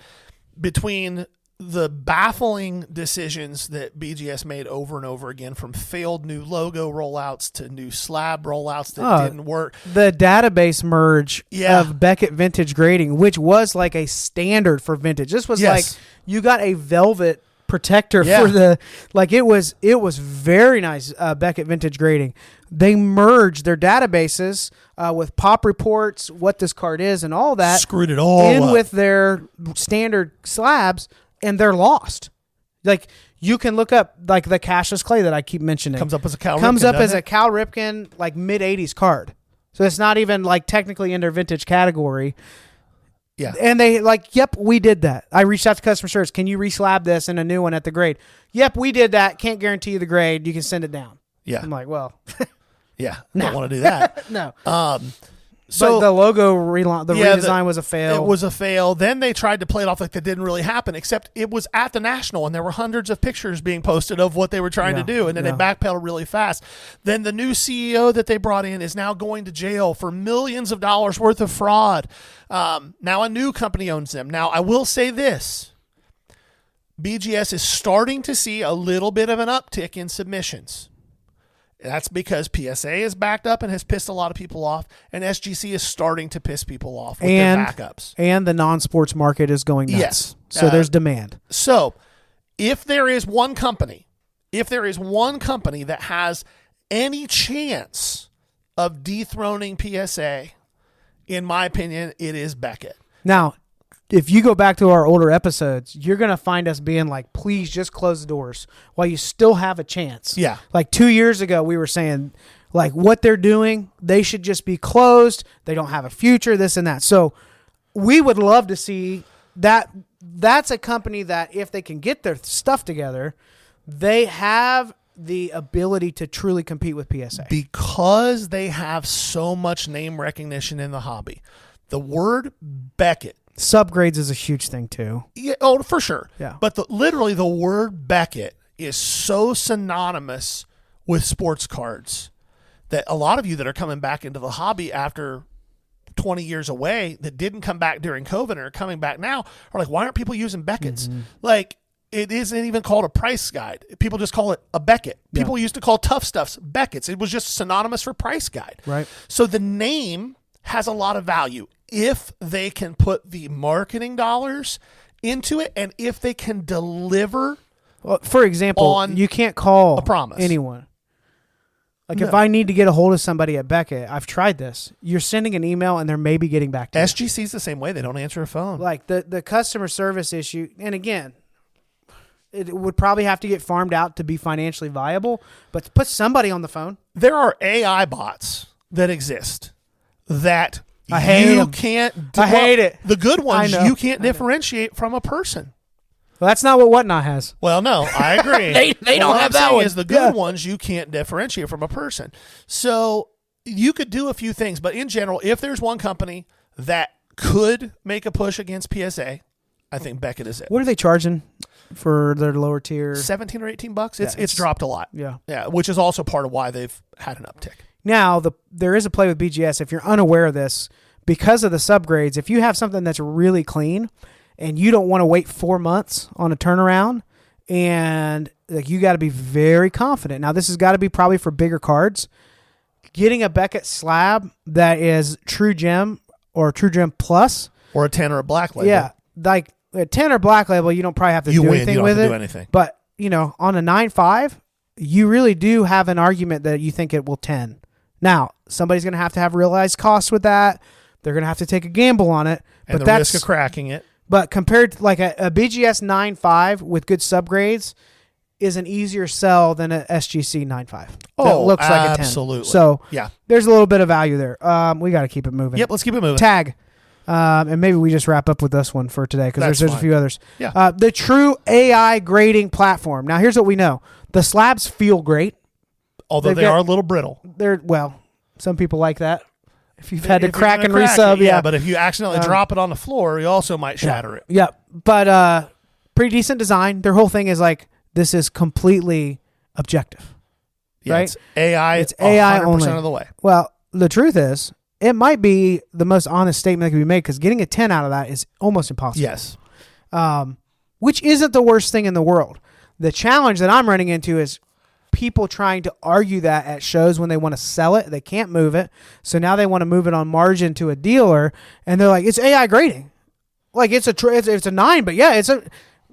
Between the baffling decisions that BGS made over and over again, from failed new logo rollouts to new slab rollouts that didn't work. The database merge of Beckett Vintage Grading, which was like a standard for vintage. This was like you got a velvet protector for the, like it was very nice. Beckett Vintage Grading. They merged their databases with pop reports, what this card is, and all that. Screwed it all up with their standard slabs. And they're lost. Like you can look up like the cashless clay that I keep mentioning. Comes up as a Cal Ripken, like mid 80s card. So it's not even like technically in their vintage category. Yeah. And they like, yep, we did that. I reached out to customer service. Can you reslab this in a new one at the grade? Yep, we did that. Can't guarantee you the grade. You can send it down. Yeah. I'm like, well. Yeah. Don't want to do that. No. So but the logo redesign was a fail. It was a fail. Then they tried to play it off like that didn't really happen, except it was at the National, and there were hundreds of pictures being posted of what they were trying to do, and then they backpedaled really fast. Then the new CEO that they brought in is now going to jail for millions of dollars worth of fraud. Now a new company owns them. Now I will say this. BGS is starting to see a little bit of an uptick in submissions. That's because PSA is backed up and has pissed a lot of people off, and SGC is starting to piss people off with their backups. And the non-sports market is going nuts. Yes. So there's demand. So if there is one company that has any chance of dethroning PSA, in my opinion, it is Beckett. Now, if you go back to our older episodes, you're going to find us being like, please just close the doors while you still have a chance. Yeah. Like 2 years ago, we were saying, like, what they're doing, they should just be closed. They don't have a future, this and that. So we would love to see that. That's a company that if they can get their stuff together, they have the ability to truly compete with PSA? Because they have so much name recognition in the hobby. The word Beckett. Subgrades is a huge thing too. Yeah, oh, for sure. Yeah. But literally the word Beckett is so synonymous with sports cards that a lot of you that are coming back into the hobby after 20 years away that didn't come back during COVID and are coming back now are like, why aren't people using Beckett's? Mm-hmm. Like, it isn't even called a price guide. People just call it a Beckett. People used to call Tough Stuffs Beckett's. It was just synonymous for price guide. Right. So the name has a lot of value if they can put the marketing dollars into it and if they can deliver. Well, for example, on you can't call a promise. anyone. Like No. if I need to get a hold of somebody at Beckett, I've tried this. You're sending an email and they're maybe getting back to you. SGC's the same way. They don't answer a phone. Like the customer service issue, and again, it would probably have to get farmed out to be financially viable, but put somebody on the phone. There are AI bots that exist that I hate you 'em. can't. I hate it. The good ones I know. you can't differentiate from a person. Well, that's not what Whatnot has. Well, no, I agree. They don't What have I'm that saying one. Is the good Yeah. ones you can't differentiate from a person. So you could do a few things, but in general, if there's one company that could make a push against PSA, I think Beckett is it. What are they charging for their lower tier? $17 or $18? It's it's- dropped a lot. Yeah. Which is also part of why they've had an uptick. Now, there is a play with BGS. If you're unaware of this, because of the subgrades, if you have something that's really clean and you don't want to wait 4 months on a turnaround, and like you got to be very confident. Now, this has got to be probably for bigger cards. Getting a Beckett slab that is True Gem or True Gem Plus, Or a 10 or a black label. yeah, like a 10 or black label, you don't probably have to You do win. anything You don't with have it. to do anything. But on a 9.5, you really do have an argument that you think it will 10. Now, somebody's going to have realized costs with that. They're going to have to take a gamble on it. And but the that's risk of cracking it. But compared to like a BGS 9.5 with good subgrades is an easier sell than a SGC 9.5. That Oh, looks like a 10. absolutely. So Yeah. there's a little bit of value there. We got to keep it moving. Yep, let's keep it moving. Tag. And maybe we just wrap up with this one for today because That's there's a fine. few others. Yeah. The True AI grading platform. Now, here's what we know. The slabs feel great. Although they've they got- are a little brittle. Some people like that. If you've had to If you're crack gonna and resub, it, yeah. But if you accidentally drop it on the floor, you also might shatter it. Yeah. But pretty decent design. Their whole thing is like, this is completely objective. Yeah, Right? It's AI. It's AI 100% only. of the way. Well, the truth is, it might be the most honest statement that can be made because getting a 10 out of that is almost impossible. Yes. Which isn't the worst thing in the world. The challenge that I'm running into is people trying to argue that at shows when they want to sell it. They can't move it. So now they want to move it on margin to a dealer. And they're like, it's AI grading. Like it's a 9, but yeah,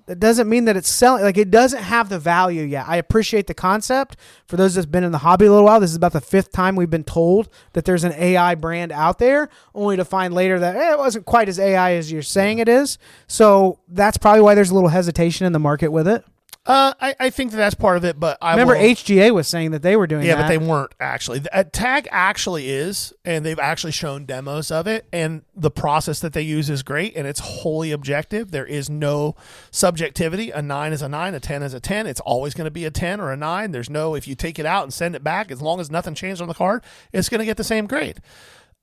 it doesn't mean that it's selling. Like it doesn't have the value yet. I appreciate the concept. For those that's been in the hobby a little while, this is about the 5th time we've been told that there's an AI brand out there, only to find later that it wasn't quite as AI as you're saying it is. So that's probably why there's a little hesitation in the market with it. I think that's part of it, but I Remember will, HGA was saying that they were doing Yeah, that. but they weren't actually. Tag actually is, and they've actually shown demos of it, and the process that they use is great, and it's wholly objective. There is no subjectivity. A 9 is a 9, a 10 is a 10. It's always going to be a 10 or a 9. There's no, if you take it out and send it back, as long as nothing changed on the card, it's going to get the same grade.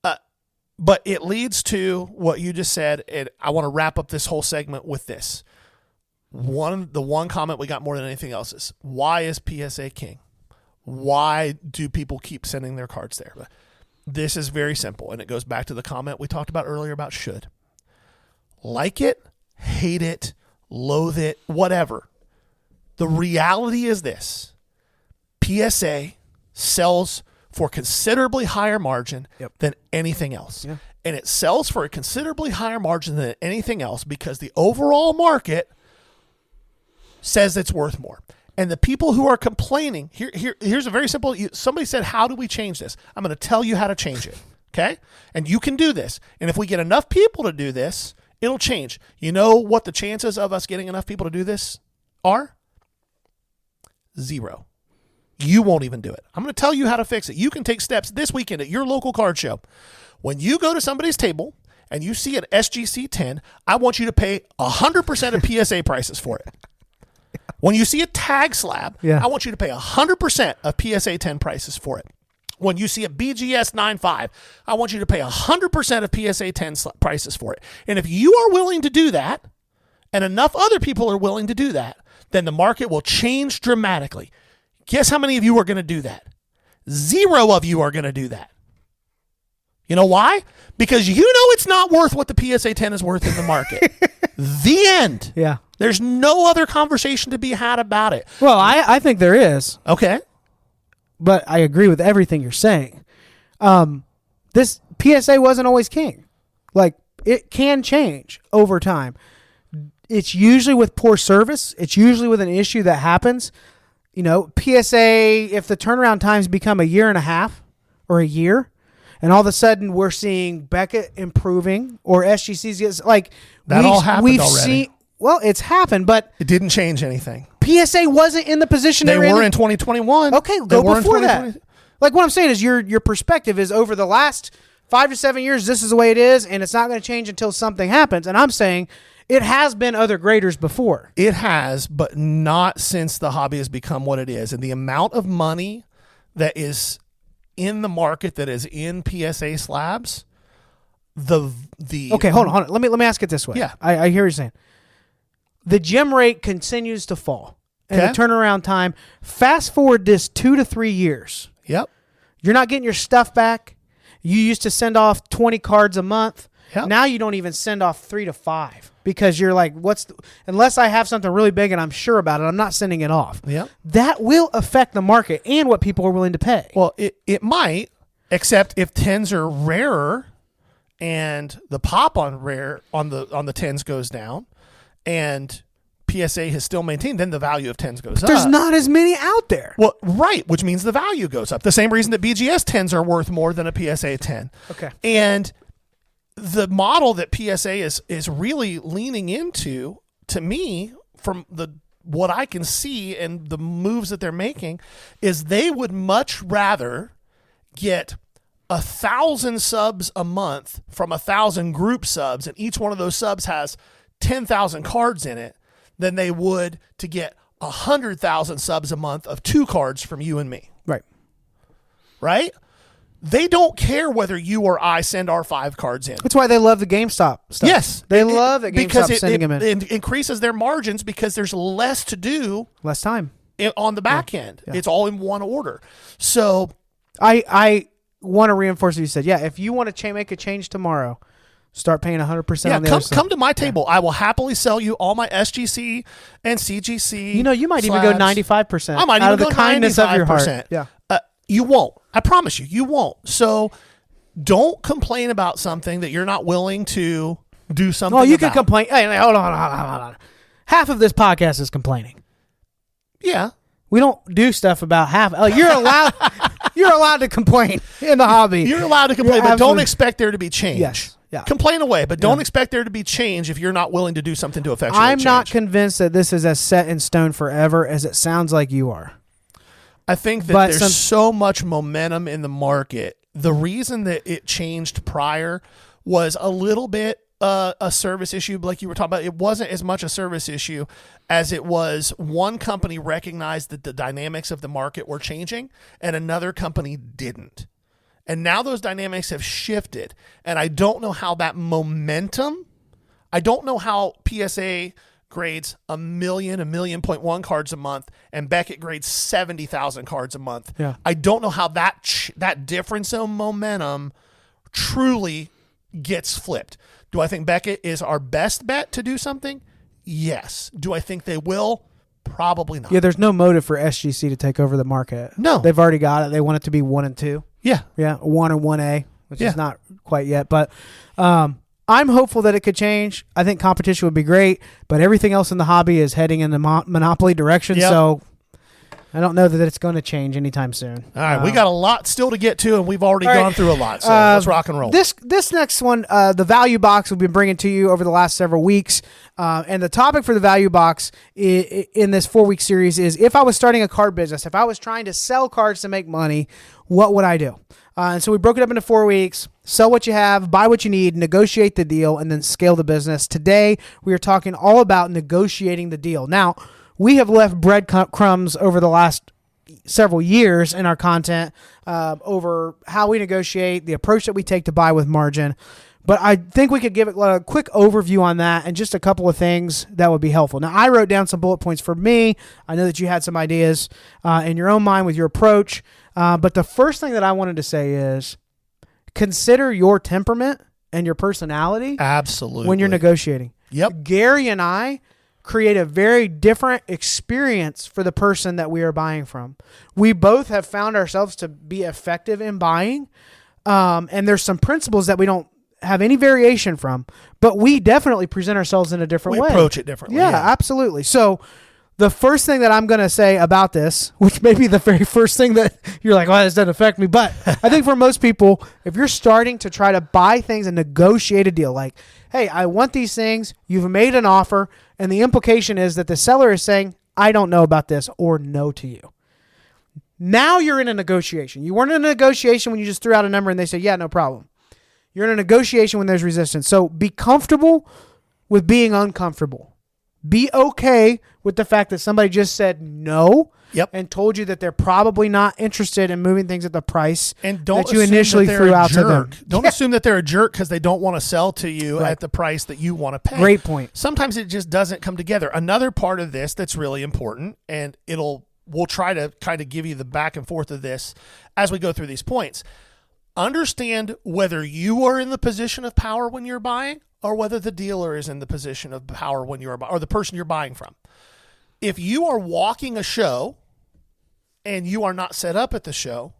But it leads to what you just said, and I want to wrap up this whole segment with this. The one comment we got more than anything else is, why is PSA king? Why do people keep sending their cards there? This is very simple, and it goes back to the comment we talked about earlier about should. Like it, hate it, loathe it, whatever. The reality is this. PSA sells for considerably higher margin than anything else. Yeah. And it sells for a considerably higher margin than anything else because the overall market says it's worth more. And the people who are complaining, here's a very simple, somebody said, how do we change this? I'm going to tell you how to change it, okay? And you can do this. And if we get enough people to do this, it'll change. You know what the chances of us getting enough people to do this are? 0. You won't even do it. I'm going to tell you how to fix it. You can take steps this weekend at your local card show. When you go to somebody's table and you see an SGC 10, I want you to pay 100% of PSA prices for it. When you see a tag slab, Yeah. I want you to pay 100% of PSA 10 prices for it. When you see a BGS 9.5, I want you to pay 100% of PSA 10 prices for it. And if you are willing to do that, and enough other people are willing to do that, then the market will change dramatically. Guess how many of you are going to do that? 0 of you are going to do that. You know why? Because you know it's not worth what the PSA 10 is worth in the market. The end. Yeah. There's no other conversation to be had about it. Well, I think there is, Okay. but I agree with everything you're saying. This PSA wasn't always king. Like, it can change over time. It's usually with poor service. It's usually with an issue that happens. You know, PSA, if the turnaround times become a year and a half or a year, and all of a sudden we're seeing Beckett improving or SGC's gets like That all happened already. Well, it's happened, but It didn't change anything. PSA wasn't in the position They were were in 2021. Okay, They go were in before that. 2020. Like, what I'm saying is your perspective is over the last 5 to 7 years, this is the way it is, and it's not going to change until something happens. And I'm saying it has been other graders before. It has, but not since the hobby has become what it is. And the amount of money that is in the market that is in PSA slabs, the Okay, hold on. Let me ask it this way. Yeah. I hear you saying. The gem rate continues to fall. And Okay. the turnaround time, fast forward this 2 to 3 years. Yep. You're not getting your stuff back. You used to send off 20 cards a month. Yep. Now you don't even send off 3 to 5 because you're like, unless I have something really big and I'm sure about it, I'm not sending it off. Yep. That will affect the market and what people are willing to pay. Well, it might, except if 10s are rarer and the pop on the 10s goes down and PSA has still maintained, then the value of 10s goes up. There's not as many out there. Well, right, which means the value goes up. The same reason that BGS 10s are worth more than a PSA 10. Okay. And the model that PSA is really leaning into, to me, from what I can see and the moves that they're making, is they would much rather get 1,000 subs a month from 1,000 group subs, and each one of those subs has 10,000 cards in it, than they would to get 100,000 subs a month of 2 cards from you and me. Right. Right? They don't care whether you or I send our 5 cards in. That's why they love the GameStop stuff. Yes. They love that because GameStop sending them in. it increases their margins because there's less to do Less time. on the back end. Yeah. It's all in one order. So I want to reinforce what you said. Yeah, if you want to make a change tomorrow, start paying 100% on the other side. come to my table. I will happily sell you all my SGC and CGC. You know, you might even go 95%. I might out even of the go kindness 95%. of your heart. Yeah. You won't. I promise you, you won't. So don't complain about something that you're not willing to do something Well, you about. can complain. Hey, hold on. Half of this podcast is complaining. Yeah. We don't do stuff about half. You're allowed. You're allowed to complain in the hobby. You're allowed to complain, but don't expect there to be change. Yes. Yeah. Complain away, but don't expect there to be change if you're not willing to do something to effectuate I'm change. not convinced that this is as set in stone forever as it sounds like you are. I think that there's so much momentum in the market. The reason that it changed prior was a little bit a service issue, like you were talking about. It wasn't as much a service issue as it was one company recognized that the dynamics of the market were changing and another company didn't. And now those dynamics have shifted. And I don't know how that momentum, I don't know how PSA grades 1 million, 1.1 million cards a month, and Beckett grades 70,000 cards a month. Yeah. I don't know how that difference in momentum truly gets flipped. Do I think Beckett is our best bet to do something? Yes. Do I think they will? Probably not. Yeah, there's no motive for SGC to take over the market. No. They've already got it. They want it to be 1 and 2. Yeah. Yeah, 1 and 1A, which Yeah. is not quite yet. But I'm hopeful that it could change. I think competition would be great, but everything else in the hobby is heading in the monopoly direction. Yep. So I don't know that it's going to change anytime soon. All right. We got a lot still to get to, and we've already all right. gone through a lot. So let's rock and roll. This next one, the value box we've been bringing to you over the last several weeks. And the topic for the value box in this 4-week series is, if I was starting a card business, if I was trying to sell cards to make money, what would I do? And so we broke it up into 4 weeks. Sell what you have, buy what you need, negotiate the deal, and then scale the business. Today, we are talking all about negotiating the deal. Now, we have left breadcrumbs over the last several years in our content over how we negotiate, the approach that we take to buy with margin. But I think we could give a quick overview on that and just a couple of things that would be helpful. Now, I wrote down some bullet points for me. I know that you had some ideas in your own mind with your approach. But the first thing that I wanted to say is consider your temperament and your personality. Absolutely. When you're negotiating. Yep. Gary and I create a very different experience for the person that we are buying from. We both have found ourselves to be effective in buying. And there's some principles that we don't have any variation from, but we definitely present ourselves in a different way. We approach it differently. Yeah, absolutely. So the first thing that I'm going to say about this, which may be the very first thing that you're like, well, this doesn't affect me. But I think for most people, if you're starting to try to buy things and negotiate a deal, like, hey, I want these things, you've made an offer, and the implication is that the seller is saying, I don't know about this, or no to you. Now you're in a negotiation. You weren't in a negotiation when you just threw out a number and they say, yeah, no problem. You're in a negotiation when there's resistance. So be comfortable with being uncomfortable. Be okay with the fact that somebody just said no and told you that they're probably not interested in moving things at the price and don't that you initially threw out to them. Don't assume that they're a jerk because they don't want to sell to you at the price that you want to pay. Great point. Sometimes it just doesn't come together. Another part of this that's really important, and we'll try to kind of give you the back and forth of this as we go through these points. Understand whether you are in the position of power when you're buying or whether the dealer is in the position of power when you're buying, or the person you're buying from. If you are walking a show and you are not set up at the show,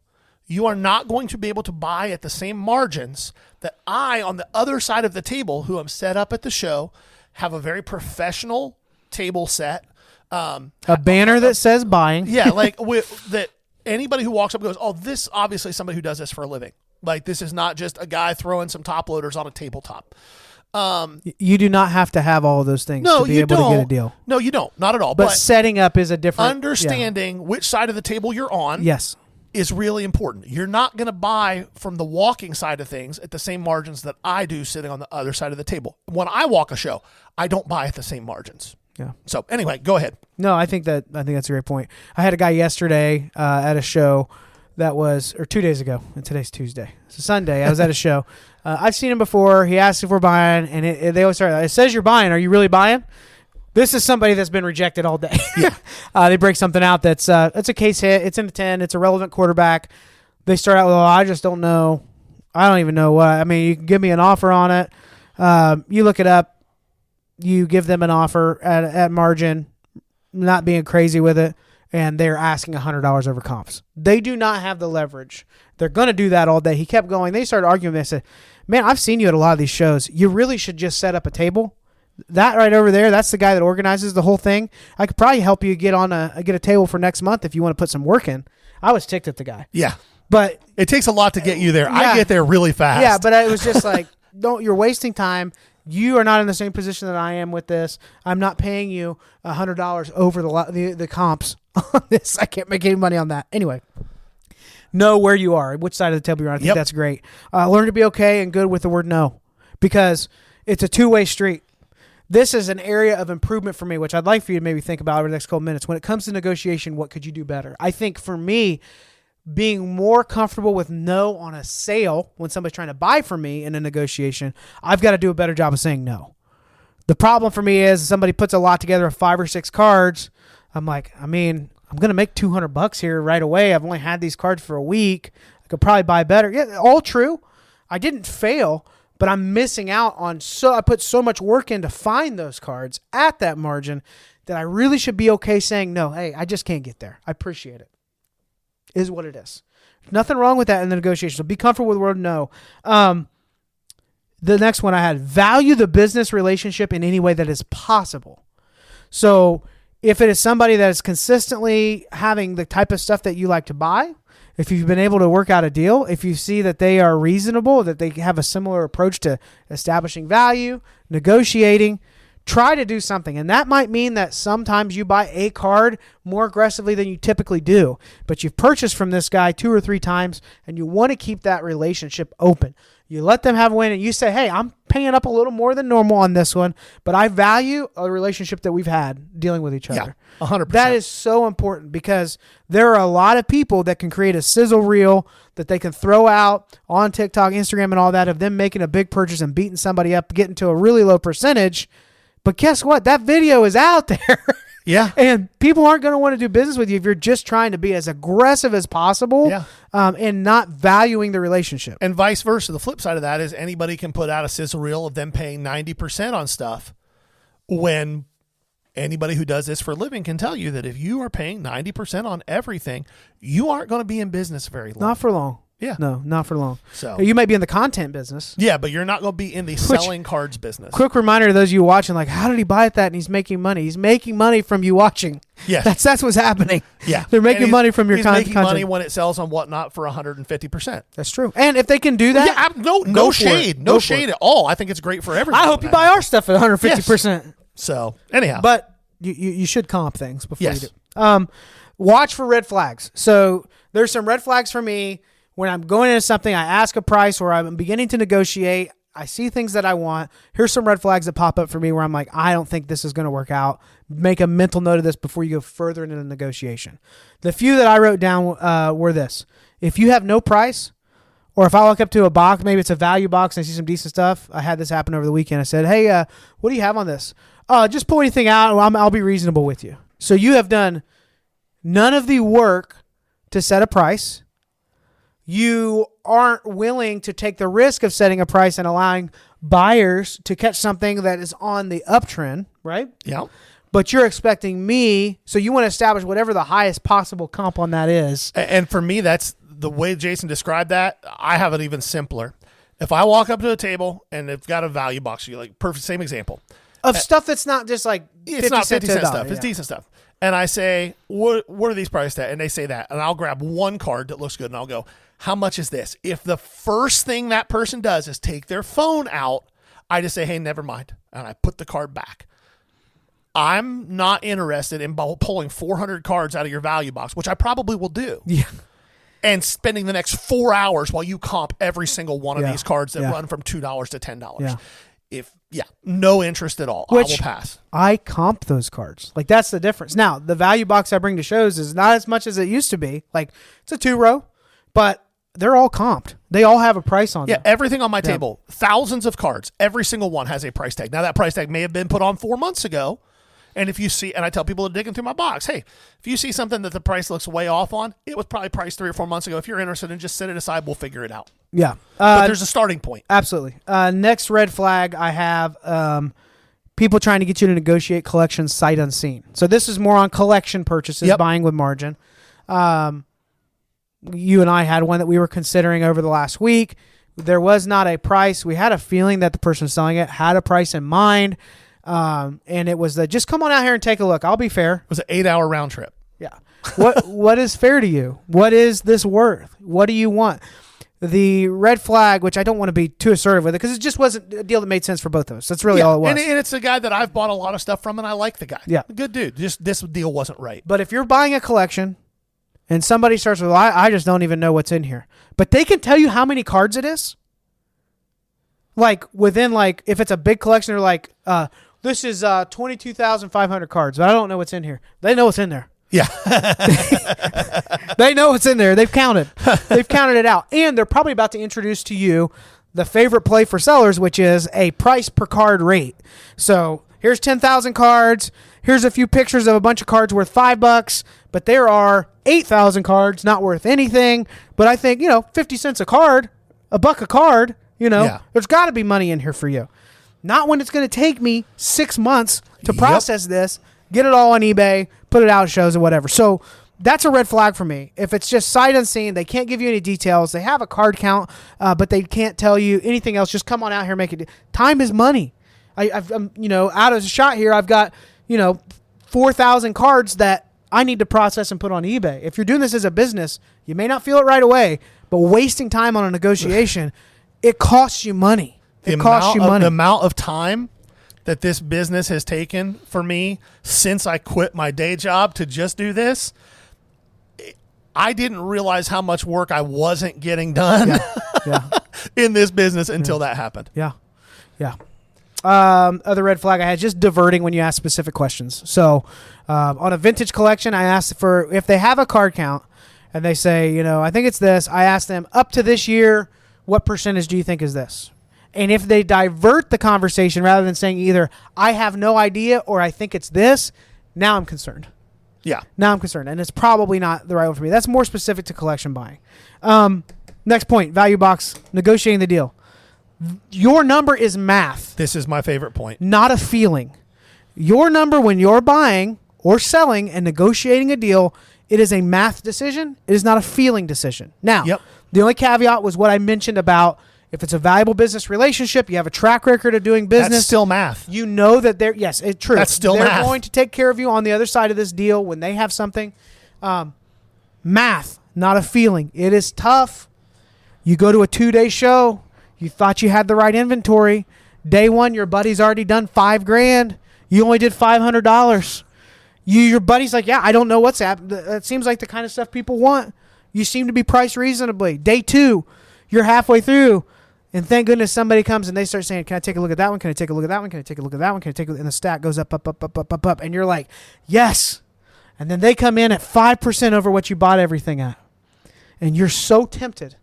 you are not going to be able to buy at the same margins that I, on the other side of the table, who am set up at the show, have a very professional table set. A banner that says buying. Yeah, like that anybody who walks up goes, oh, this obviously somebody who does this for a living. Like, this is not just a guy throwing some top loaders on a tabletop. You do not have to have all of those things to be able to get a deal. No, you don't. Not at all. But setting up is a different... Understanding which side of the table you're on is really important. You're not going to buy from the walking side of things at the same margins that I do sitting on the other side of the table. When I walk a show, I don't buy at the same margins. Yeah. So anyway, go ahead. No, I think that's a great point. I had a guy yesterday at a show that was, or 2 days ago, and today's Tuesday. It's a Sunday. I was at a show. I've seen him before. He asked if we're buying, and they always start, it says you're buying. Are you really buying? This is somebody that's been rejected all day. They break something out that's a case hit. It's in the 10. It's a relevant quarterback. They start out with, I just don't know. I don't even know what. I mean, you can give me an offer on it. You look it up. You give them an offer at margin, not being crazy with it, and they're asking $100 over comps. They do not have the leverage. They're going to do that all day. He kept going. They started arguing. They said, man, I've seen you at a lot of these shows. You really should just set up a table. That right over there, that's the guy that organizes the whole thing. I could probably help you get a table for next month if you want to put some work in. I was ticked at the guy. Yeah. But it takes a lot to get you there. I get there really fast. Yeah, but it was just like, you're wasting time. You are not in the same position that I am with this. I'm not paying you $100 over the comps on this. I can't make any money on that. Anyway, know where you are, which side of the table you're on. I think that's great. Learn to be okay and good with the word no, because it's a two-way street. This is an area of improvement for me, which I'd like for you to maybe think about over the next couple minutes. When it comes to negotiation, what could you do better? I think for me, being more comfortable with no on a sale when somebody's trying to buy from me in a negotiation, I've got to do a better job of saying no. The problem for me is somebody puts a lot together of 5 or 6 cards. I'm like, I'm going to make $200 here right away. I've only had these cards for a week. I could probably buy better. Yeah, all true. I didn't fail, but I'm missing out on I put so much work in to find those cards at that margin that I really should be okay saying no. Hey, I just can't get there. I appreciate it. Is what it is. Nothing wrong with that in the negotiation. So be comfortable with the word no. The next one I had, value the business relationship in any way that is possible. So if it is somebody that is consistently having the type of stuff that you like to buy, if you've been able to work out a deal, if you see that they are reasonable, that they have a similar approach to establishing value, negotiating, try to do something. And that might mean that sometimes you buy a card more aggressively than you typically do. But you've purchased from this guy 2 or 3 times, and you want to keep that relationship open. You let them have a win, and you say, hey, I'm paying up a little more than normal on this one, but I value a relationship that we've had dealing with each other. Yeah, 100%. That is so important, because there are a lot of people that can create a sizzle reel that they can throw out on TikTok, Instagram, and all that of them making a big purchase and beating somebody up, getting to a really low percentage. But guess what? That video is out there. Yeah. And people aren't going to want to do business with you if you're just trying to be as aggressive as possible, and not valuing the relationship. And vice versa. The flip side of that is anybody can put out a sizzle reel of them paying 90% on stuff, when anybody who does this for a living can tell you that if you are paying 90% on everything, you aren't going to be in business very long. Not for long. Yeah. No, not for long. So you may be in the content business. Yeah, but you're not going to be in the selling cards business. Quick reminder to those of you watching, like, how did he buy at that and he's making money? He's making money from you watching. Yeah. That's what's happening. Yeah. They're making money from your content. He's making money when it sells on Whatnot for 150%. That's true. And if they can do that, no shade. No shade at all. I think it's great for everyone. I hope you buy our stuff at 150%. Yes. So, anyhow. But you should comp things before Yes. you do. Watch for red flags. So there's some red flags for me. When I'm going into something, I ask a price or I'm beginning to negotiate. I see things that I want. Here's some red flags that pop up for me where I'm like, I don't think this is going to work out. Make a mental note of this before you go further into the negotiation. The few that I wrote down were this. If you have no price, or if I walk up to a box, maybe it's a value box and I see some decent stuff. I had this happen over the weekend. I said, hey, what do you have on this? Just pull anything out. I'll be reasonable with you. So you have done none of the work to set a price. You aren't willing to take the risk of setting a price and allowing buyers to catch something that is on the uptrend, right? Yeah. But you're expecting me, so you want to establish whatever the highest possible comp on that is. And for me, that's the way Jason described that. I have it even simpler. If I walk up to a table and it's got a value box, you like perfect same example Of stuff that's not just like 50 it's not 50 cent cent stuff. stuff. Yeah. It's decent stuff. And I say, what are these priced at? And they say that. And I'll grab one card that looks good and I'll go, how much is this? If the first thing that person does is take their phone out, I just say, hey, never mind. And I put the card back. I'm not interested in pulling 400 cards out of your value box, which I probably will do. Yeah. And spending the next 4 hours while you comp every single one of these cards that run from $2 to $10. Yeah. No interest at all. I will pass. I comp those cards. Like, that's the difference. Now, the value box I bring to shows is not as much as it used to be. Like, it's a 2-row, but they're all comped. They all have a price on them. Yeah, everything on my table, thousands of cards, every single one has a price tag. Now, that price tag may have been put on 4 months ago. And if you see, and I tell people to dig into my box, hey, if you see something that the price looks way off on, it was probably priced 3 or 4 months ago. If you're interested in just set it aside, we'll figure it out. Yeah. But there's a starting point. Absolutely. Next red flag I have, people trying to get you to negotiate collections sight unseen. So this is more on collection purchases, buying with margin. You and I had one that we were considering over the last week. There was not a price. We had a feeling that the person selling it had a price in mind. And it was just come on out here and take a look. I'll be fair. It was an 8-hour round trip. Yeah. What is fair to you? What is this worth? What do you want? The red flag, which I don't want to be too assertive with it, because it just wasn't a deal that made sense for both of us. That's really all it was. And it's a guy that I've bought a lot of stuff from, and I like the guy. Yeah. Good dude. Just this deal wasn't right. But if you're buying a collection and somebody starts with, I just don't even know what's in here, but they can tell you how many cards it is. Like within, like, if it's a big collection, they're like, this is 22,500 cards, but I don't know what's in here. They know what's in there. Yeah. They know what's in there. They've counted. They've counted it out. And they're probably about to introduce to you the favorite play for sellers, which is a price per card rate. So here's 10,000 cards. Here's a few pictures of a bunch of cards worth $5, but there are 8,000 cards not worth anything. But I think, 50 cents a card, $1 a card, there's got to be money in here for you. Not when it's going to take me 6 months to process this, get it all on eBay, put it out at shows or whatever. So that's a red flag for me. If it's just sight unseen, they can't give you any details. They have a card count, but they can't tell you anything else. Just come on out here, make it. Time is money. I'm out of the shot here. I've got 4,000 cards that I need to process and put on eBay. If you're doing this as a business, you may not feel it right away, but wasting time on a negotiation, it costs you money. It costs you money. The amount of time that this business has taken for me since I quit my day job to just do this, I didn't realize how much work I wasn't getting done in this business until that happened. Yeah. Other red flag I had, just diverting when you ask specific questions. So on a vintage collection, I asked for if they have a card count and they say, I think it's this. I asked them, up to this year, what percentage do you think is this? And if they divert the conversation rather than saying either I have no idea or I think it's this, now I'm concerned. Yeah. Now I'm concerned. And it's probably not the right one for me. That's more specific to collection buying. Next point, value box, negotiating the deal. Your number is math. This is my favorite point. Not a feeling. Your number when you're buying or selling and negotiating a deal, it is a math decision. It is not a feeling decision. Now, the only caveat was what I mentioned about if it's a valuable business relationship, you have a track record of doing business. That's still math. You know that they're, yes, it's true. That's still they're math. going to take care of you on the other side of this deal when they have something. Math, not a feeling. It is tough. You go to a 2-day show. You thought you had the right inventory. Day one, your buddy's already done $5,000. You only did $500. Your buddy's like, yeah, I don't know what's happened. That seems like the kind of stuff people want. You seem to be priced reasonably. Day two, you're halfway through. And thank goodness somebody comes and they start saying, can I take a look at that one? Can I take a look at that one? Can I take a look at that one? Can I take a look? And the stack goes up. And you're like, yes. And then they come in at 5% over what you bought everything at. And you're so tempted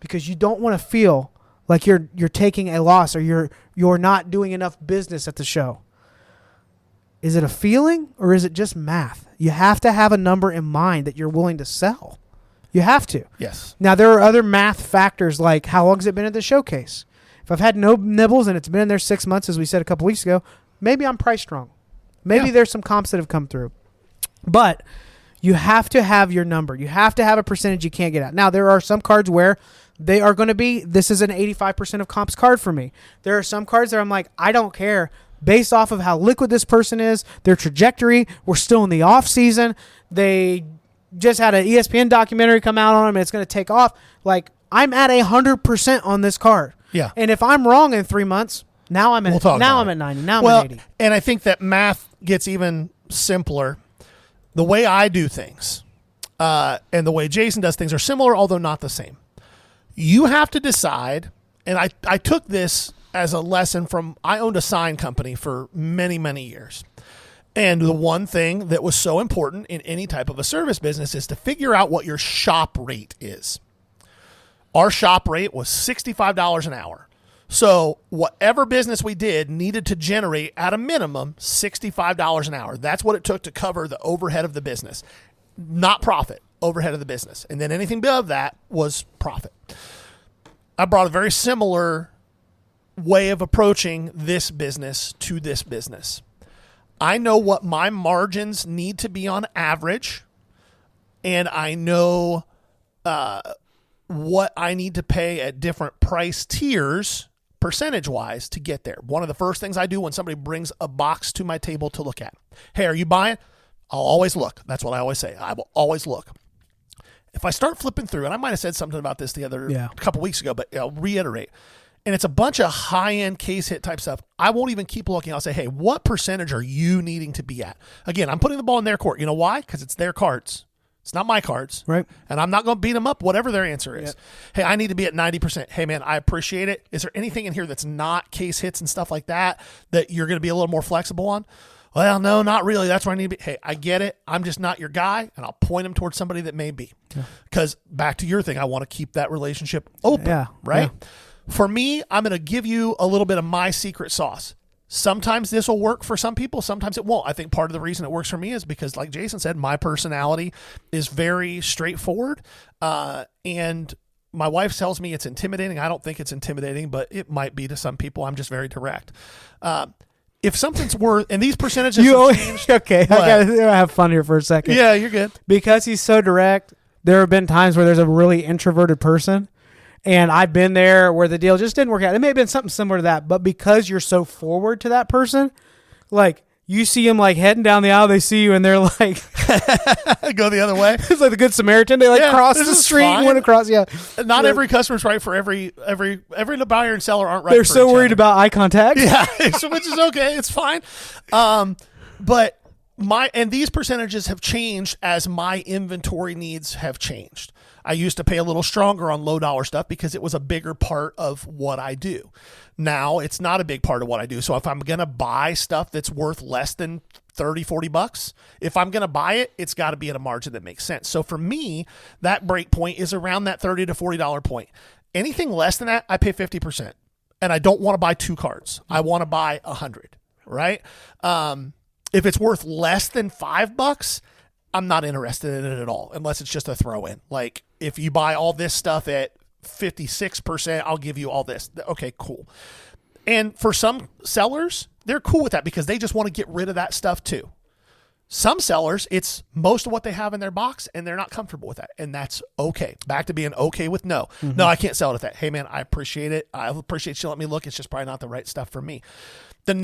because you don't want to feel like you're taking a loss or you're not doing enough business at the show. Is it a feeling or is it just math? You have to have a number in mind that you're willing to sell. You have to. Yes. Now, there are other math factors like how long has it been at the showcase? If I've had no nibbles and it's been in there 6 months, as we said a couple weeks ago, maybe I'm priced wrong. Maybe there's some comps that have come through. But you have to have your number. You have to have a percentage you can't get out. Now, there are some cards where they are going to be, this is an 85% of comps card for me. There are some cards that I'm like, I don't care. Based off of how liquid this person is, their trajectory, we're still in the off season. They just had an ESPN documentary come out on them and it's going to take off. Like, I'm at 100% on this card. Yeah. And if I'm wrong in 3 months, now I'm at 90. Now I'm at 80. And I think that math gets even simpler. The way I do things and the way Jason does things are similar, although not the same. You have to decide, and I took this as a lesson from, I owned a sign company for many, many years. And the one thing that was so important in any type of a service business is to figure out what your shop rate is. Our shop rate was $65 an hour. So whatever business we did needed to generate at a minimum $65 an hour. That's what it took to cover the overhead of the business. Not profit, overhead of the business. And then anything above that was profit. I brought a very similar way of approaching this business to this business. I know what my margins need to be on average, and I know what I need to pay at different price tiers percentage-wise to get there. One of the first things I do when somebody brings a box to my table to look at. Hey, are you buying? I'll always look. That's what I always say. I will always look. If I start flipping through, and I might have said something about this a couple weeks ago, but I'll reiterate. And it's a bunch of high-end case hit type stuff. I won't even keep looking. I'll say, hey, what percentage are you needing to be at? Again, I'm putting the ball in their court. You know why? Because it's their cards. It's not my cards. Right. And I'm not going to beat them up, whatever their answer is. Yep. Hey, I need to be at 90%. Hey, man, I appreciate it. Is there anything in here that's not case hits and stuff like that you're going to be a little more flexible on? Well, no, not really. That's where I need to be. Hey, I get it. I'm just not your guy, and I'll point them towards somebody that may be. Because back to your thing, I want to keep that relationship open, right? Yeah. For me, I'm going to give you a little bit of my secret sauce. Sometimes this will work for some people. Sometimes it won't. I think part of the reason it works for me is because, like Jason said, my personality is very straightforward. And my wife tells me it's intimidating. I don't think it's intimidating, but it might be to some people. I'm just very direct. If something's worth, and these percentages have changed. Okay, I gotta have fun here for a second. Yeah, you're good. Because he's so direct, there have been times where there's a really introverted person, and I've been there where the deal just didn't work out. It may have been something similar to that, but because you're so forward to that person, like, you see them like heading down the aisle. They see you and they're like, go the other way. it's like the Good Samaritan. They like cross the street and went across. Yeah. Not every customer's right for every buyer and seller aren't right. They're for so each worried other. about eye contact. Yeah, which is okay. It's fine. But these percentages have changed as my inventory needs have changed. I used to pay a little stronger on low dollar stuff because it was a bigger part of what I do. Now it's not a big part of what I do. So if I'm going to buy stuff that's worth less than $30-$40, if I'm going to buy it, it's got to be at a margin that makes sense. So for me, that break point is around that $30 to $40 point. Anything less than that, I pay 50%. And I don't want to buy 2 cards. I want to buy 100, right? If it's worth less than $5, I'm not interested in it at all, unless it's just a throw in. Like if you buy all this stuff at 56%, I'll give you all this. Okay, cool. And for some sellers, they're cool with that because they just want to get rid of that stuff too. Some sellers, it's most of what they have in their box and they're not comfortable with that. And that's okay. Back to being okay with no. Mm-hmm. No, I can't sell it at that. Hey man, I appreciate it. I appreciate you letting me look. It's just probably not the right stuff for me.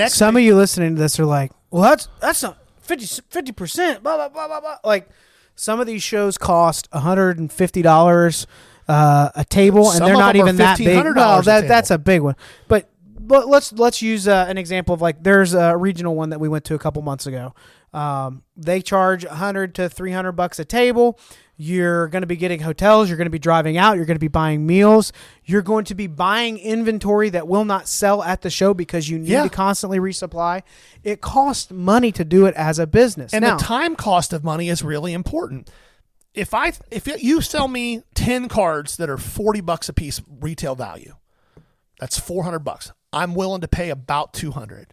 Some of you listening to this are like, well, that's not 50%, blah, blah, blah, blah, blah. Like some of these shows cost $150 a table, and they're not even that big. Well, that's a big one. But let's use an example of like there's a regional one that we went to a couple months ago. They charge $100 to $300 a table. You're going to be getting hotels. You're going to be driving out. You're going to be buying meals. You're going to be buying inventory that will not sell at the show because you need to constantly resupply. It costs money to do it as a business. And the time cost of money is really important. If you sell me 10 cards that are $40 a piece retail value, that's $400. I'm willing to pay about $200.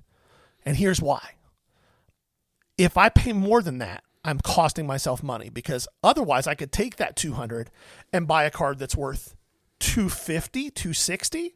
And here's why. If I pay more than that, I'm costing myself money because otherwise I could take that $200 and buy a card that's worth $250, $260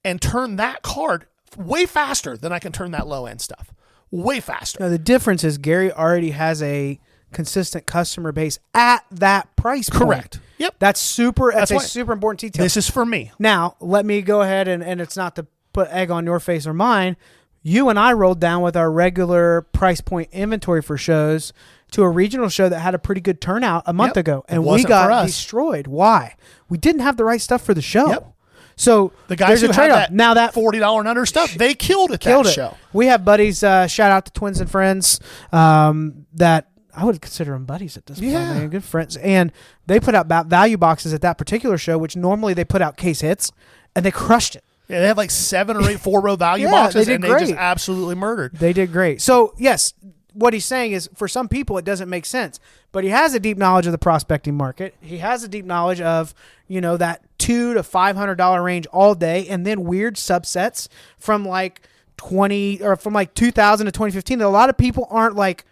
and turn that card way faster than I can turn that low end stuff. Way faster. Now, the difference is Gary already has a consistent customer base at that price point. Correct. Yep. That's a super important detail. This is for me. Now, let me go ahead and it's not to put egg on your face or mine. You and I rolled down with our regular price point inventory for shows to a regional show that had a pretty good turnout a month ago. And we got destroyed. Why? We didn't have the right stuff for the show. Yep. So the guys who had that now that $40 and under stuff, they killed it. Show. We have buddies, shout out to Twins and Friends, that I would consider them buddies at this point. Man, good friends. And they put out value boxes at that particular show, which normally they put out case hits, and they crushed it. Yeah, they have like 7 or 8 4-row value boxes, and they just absolutely murdered. They did great. So, yes, what he's saying is for some people it doesn't make sense, but he has a deep knowledge of the prospecting market. He has a deep knowledge of, that $200 to $500 range all day, and then weird subsets from like 2000 to 2015 that a lot of people aren't like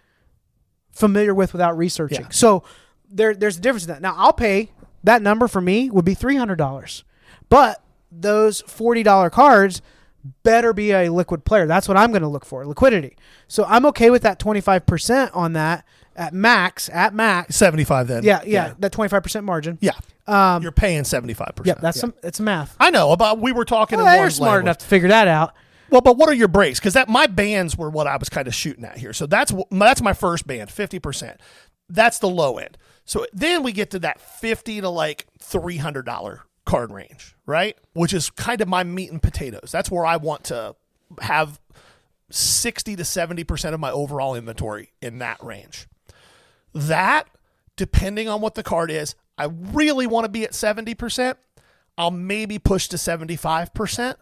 familiar with without researching. Yeah. So there's a difference in that. Now I'll pay that number for me would be $300, but those $40 cards better be a liquid player. That's what I'm going to look for, liquidity. So I'm okay with that 25% on that at max. 75 then. Yeah, that 25% margin. Yeah. You're paying 75%. Yeah, it's math. I know, but we were talking in you're smart enough to figure that out. Well, but what are your breaks? Because my bands were what I was kind of shooting at here. So that's my first band, 50%. That's the low end. So then we get to that $50 to like $300 card range, right? Which is kind of my meat and potatoes. That's where I want to have 60 to 70% of my overall inventory in that range. That, depending on what the card is, I really want to be at 70%. I'll maybe push to 75%.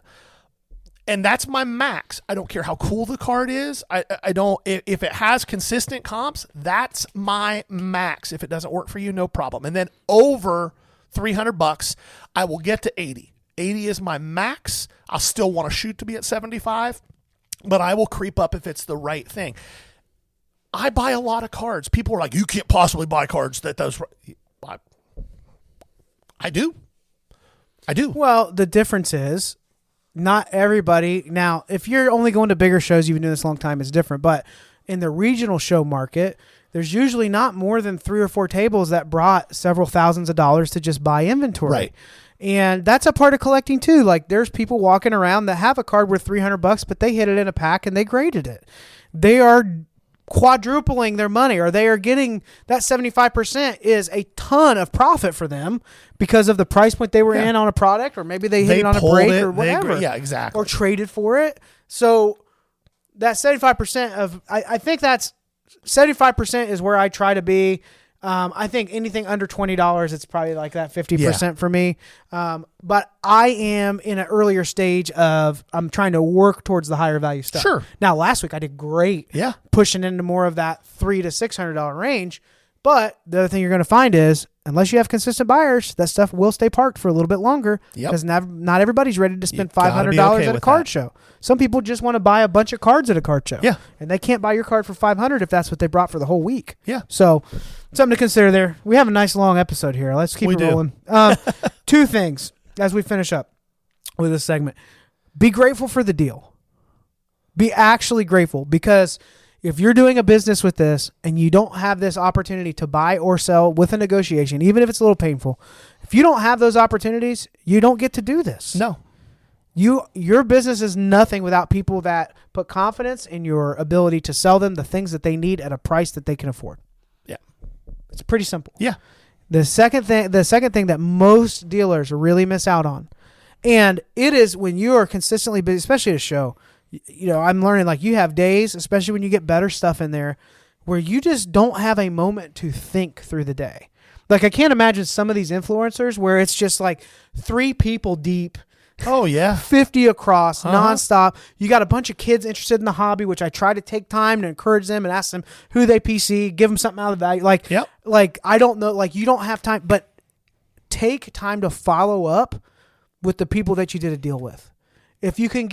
And that's my max. I don't care how cool the card is. I don't, if it has consistent comps, that's my max. If it doesn't work for you, no problem. And then over $300, I will get to 80. 80 is my max. I'll still want to shoot to be at 75, but I will creep up if it's the right thing. I buy a lot of cards. People are like, you can't possibly buy cards that does. I do. Well, the difference is not everybody. Now, if you're only going to bigger shows, you've been doing this a long time, it's different. But in the regional show market, there's usually not more than 3 or 4 tables that brought several thousands of dollars to just buy inventory. Right. And that's a part of collecting too. Like there's people walking around that have a card worth $300, but they hit it in a pack and they graded it. they are quadrupling their money, or they are getting that 75% is a ton of profit for them because of the price point they were in on a product, or maybe they hit it on a break or whatever. Yeah, exactly. Or traded for it. So that 75% of, I think that's 75% is where I try to be. I think anything under $20, it's probably like that 50% for me. But I am in an earlier stage of, I'm trying to work towards the higher value stuff. Sure. Now, last week I did great. Yeah. Pushing into more of that $300 to $600 range. But the other thing you're going to find is, unless you have consistent buyers, that stuff will stay parked for a little bit longer. Because not everybody's ready to spend $500 at a card show. Some people just want to buy a bunch of cards at a card show. Yeah. And they can't buy your card for $500 if that's what they brought for the whole week. Yeah. So something to consider there. We have a nice long episode here. Let's keep it rolling. Two things as we finish up with this segment. Be grateful for the deal. Be actually grateful, because if you're doing a business with this and you don't have this opportunity to buy or sell with a negotiation, even if it's a little painful, if you don't have those opportunities, you don't get to do this. No. Your business is nothing without people that put confidence in your ability to sell them the things that they need at a price that they can afford. Yeah. It's pretty simple. Yeah. The second thing that most dealers really miss out on, and it is when you are consistently busy, especially at a show. You know, I'm learning, like, you have days, especially when you get better stuff in there, where you just don't have a moment to think through the day. Like, I can't imagine some of these influencers where it's just like 3 people deep. Oh, yeah. 50 across, nonstop. You got a bunch of kids interested in the hobby, which I try to take time to encourage them and ask them who they PC, give them something out of value. Like, I don't know, like, you don't have time, but take time to follow up with the people that you did a deal with. If you can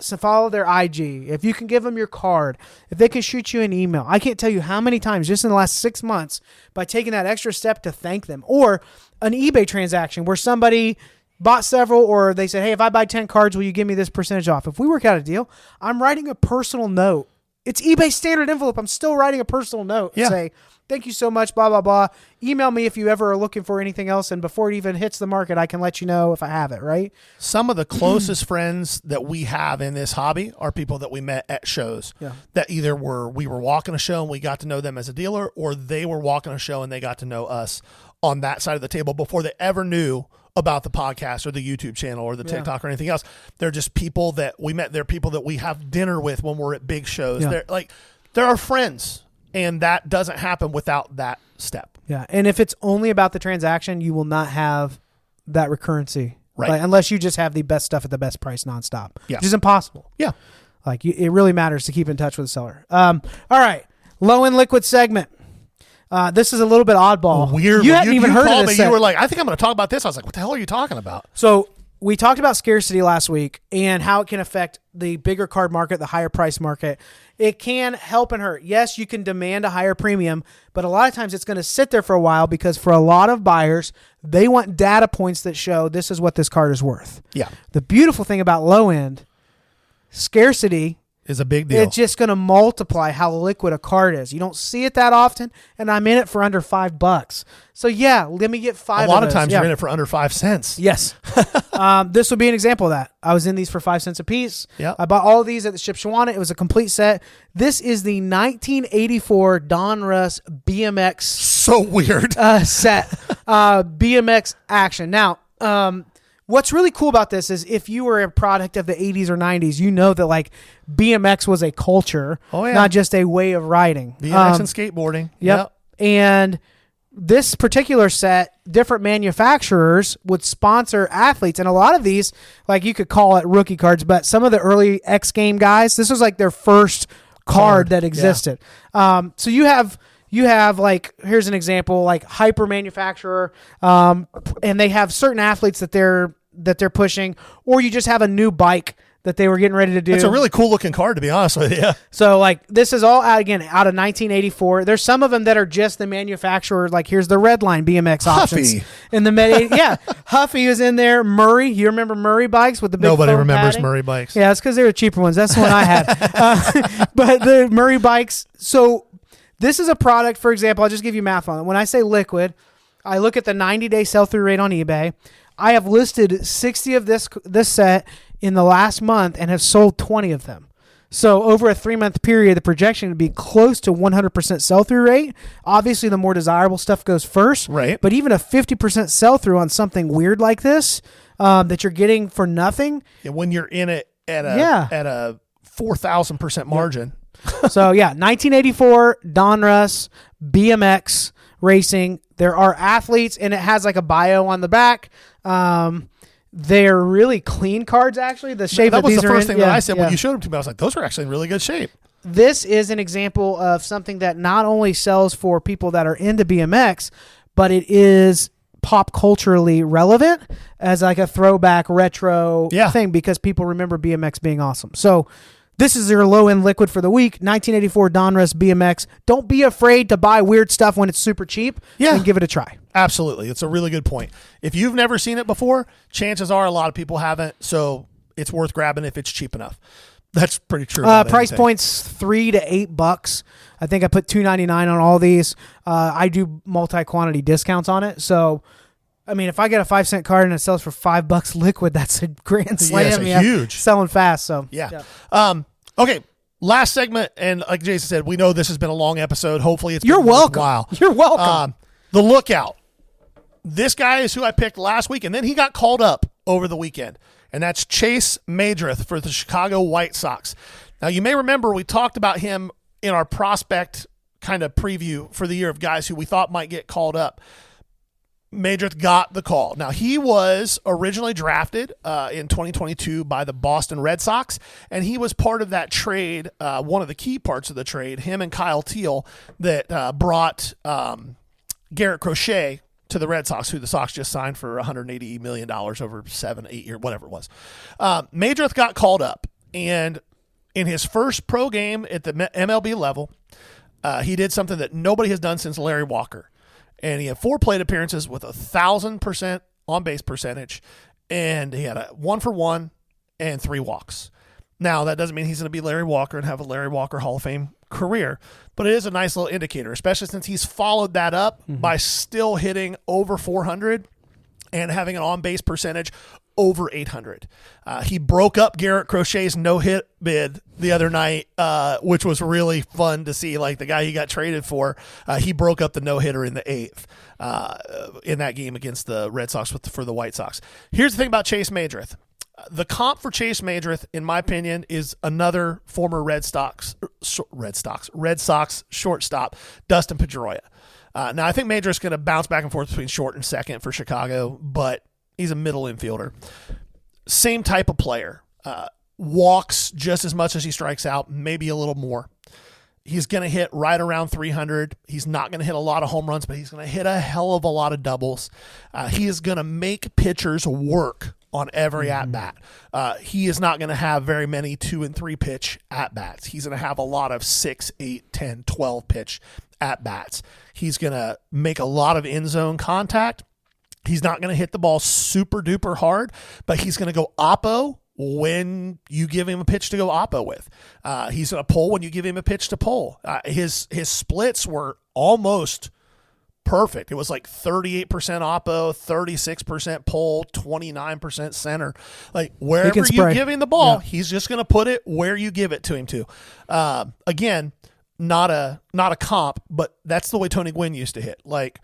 follow their IG, if you can give them your card, if they can shoot you an email. I can't tell you how many times just in the last 6 months, by taking that extra step to thank them, or an eBay transaction where somebody bought several, or they said, hey, if I buy 10 cards, will you give me this percentage off? If we work out a deal, I'm writing a personal note. It's eBay standard envelope. I'm still writing a personal note. Yeah. Say, thank you so much, blah, blah, blah. Email me if you ever are looking for anything else, and before it even hits the market, I can let you know if I have it, right? Some of the closest friends that we have in this hobby are people that we met at shows. Yeah. That either we were walking a show and we got to know them as a dealer, or they were walking a show and they got to know us on that side of the table before they ever knew about the podcast or the YouTube channel or the TikTok or anything else. They're just people that we met. They're people that we have dinner with when we're at big shows. Yeah. They're our friends. And that doesn't happen without that step. Yeah. And if it's only about the transaction, you will not have that recurrency. Right. Like, unless you just have the best stuff at the best price nonstop. Yeah. Which is impossible. Yeah. Like, it really matters to keep in touch with the seller. All right. Low end liquid segment. This is a little bit oddball. Weird. You hadn't even heard of this. You were like, I think I'm going to talk about this. I was like, what the hell are you talking about? So we talked about scarcity last week and how it can affect the bigger card market, the higher price market. It can help and hurt. Yes, you can demand a higher premium, but a lot of times it's going to sit there for a while, because for a lot of buyers, they want data points that show this is what this card is worth. Yeah. The beautiful thing about low end, scarcity is a big deal. It's just going to multiply how liquid a card is. You don't see it that often, and I'm in it for under $5. So yeah, let me get 5. A lot of times you're in it for under 5 cents. Yes. This would be an example of that. I was in these for 5 cents a piece. Yeah. I bought all of these at the Shipshawana. It was a complete set. This is the 1984 Donruss BMX So weird. set. BMX action. Now, what's really cool about this is if you were a product of the 80s or 90s, you know that like BMX was a culture, not just a way of riding. BMX and skateboarding. Yep. And this particular set, different manufacturers would sponsor athletes. And a lot of these, like, you could call it rookie cards, but some of the early X Game guys, this was like their first card that existed. Yeah. So you have like, here's an example, like Hyper manufacturer, and they have certain athletes that they're pushing, or you just have a new bike that they were getting ready to do. It's a really cool looking card, to be honest with you. So like, this is all out of 1984. There's some of them that are just the manufacturer. Like, here's the Redline BMX options in the mid. Yeah. Huffy is in there. Murray. You remember Murray bikes with the big Nobody foam remembers padding? Murray bikes. Yeah. It's because they were cheaper ones. That's the one I had. But the Murray bikes. So this is a product, for example, I'll just give you math on it. When I say liquid, I look at the 90-day sell-through rate on eBay. I have listed 60 of this set in the last month and have sold 20 of them. So over a 3-month period, the projection would be close to 100% sell-through rate. Obviously, the more desirable stuff goes first. Right. But even a 50% sell-through on something weird like this that you're getting for nothing. Yeah, when you're in it at a 4,000% margin. So, 1984 Donruss BMX racing. There are athletes, and it has like a bio on the back. They're really clean cards, actually. The shape that was these the are first in, thing that I said when you showed them to me. I was like, those are actually in really good shape. This is an example of something that not only sells for people that are into BMX, but it is pop culturally relevant as like a throwback retro thing because people remember BMX being awesome. So this is your low-end liquid for the week, 1984 Donruss BMX. Don't be afraid to buy weird stuff when it's super cheap and give it a try. Absolutely. It's a really good point. If you've never seen it before, chances are a lot of people haven't, so it's worth grabbing if it's cheap enough. That's pretty true. Price points $3 to $8. I think I put $2.99 on all these. I do multi-quantity discounts on it, so I mean, if I get a 5-cent card and it sells for $5 liquid, that's a grand slam. Yeah, it's huge. Selling fast. So yeah. Okay. Last segment, and like Jason said, we know this has been a long episode. Hopefully, it's You're been welcome. worthwhile. You're welcome. The Lookout. This guy is who I picked last week, and then he got called up over the weekend, and that's Chase Madrith for the Chicago White Sox. Now, you may remember we talked about him in our prospect kind of preview for the year of guys who we thought might get called up. Madrith got the call. Now, he was originally drafted in 2022 by the Boston Red Sox, and he was part of that trade, one of the key parts of the trade, him and Kyle Teal, that brought Garrett Crochet to the Red Sox, who the Sox just signed for $180 million over 7-8 years, whatever it was. Madrith got called up, and in his first pro game at the MLB level, he did something that nobody has done since Larry Walker. And he had 4 plate appearances with 1,000% on base percentage, and he had a 1-for-1 and 3 walks. Now, that doesn't mean he's going to be Larry Walker and have a Larry Walker Hall of Fame career, but it is a nice little indicator, especially since he's followed that up by still hitting over 400 and having an on-base percentage over 800. He broke up Garrett Crochet's no-hit bid the other night, which was really fun to see. Like the guy he got traded for, he broke up the no-hitter in the 8th in that game against the Red Sox for the White Sox. Here's the thing about Chase Madrith. The comp for Chase Madrith, in my opinion, is another former Red Sox shortstop, Dustin Pedroia. Now, I think Madrith's going to bounce back and forth between short and second for Chicago, but he's a middle infielder. Same type of player. Walks just as much as he strikes out, maybe a little more. He's going to hit right around 300. He's not going to hit a lot of home runs, but he's going to hit a hell of a lot of doubles. He is going to make pitchers work on every at-bat. He is not going to have very many 2 and 3 pitch at-bats. He's going to have a lot of 6, 8, 10, 12 pitch at-bats. He's going to make a lot of in-zone contact. He's not going to hit the ball super duper hard, but he's going to go oppo when you give him a pitch to go oppo with. He's going to pull when you give him a pitch to pull. His splits were almost perfect. It was like 38% oppo, 36% pull, 29% center. Like wherever you give him the ball, he's just going to put it where you give it to him to. Again, not a comp, but that's the way Tony Gwynn used to hit. Like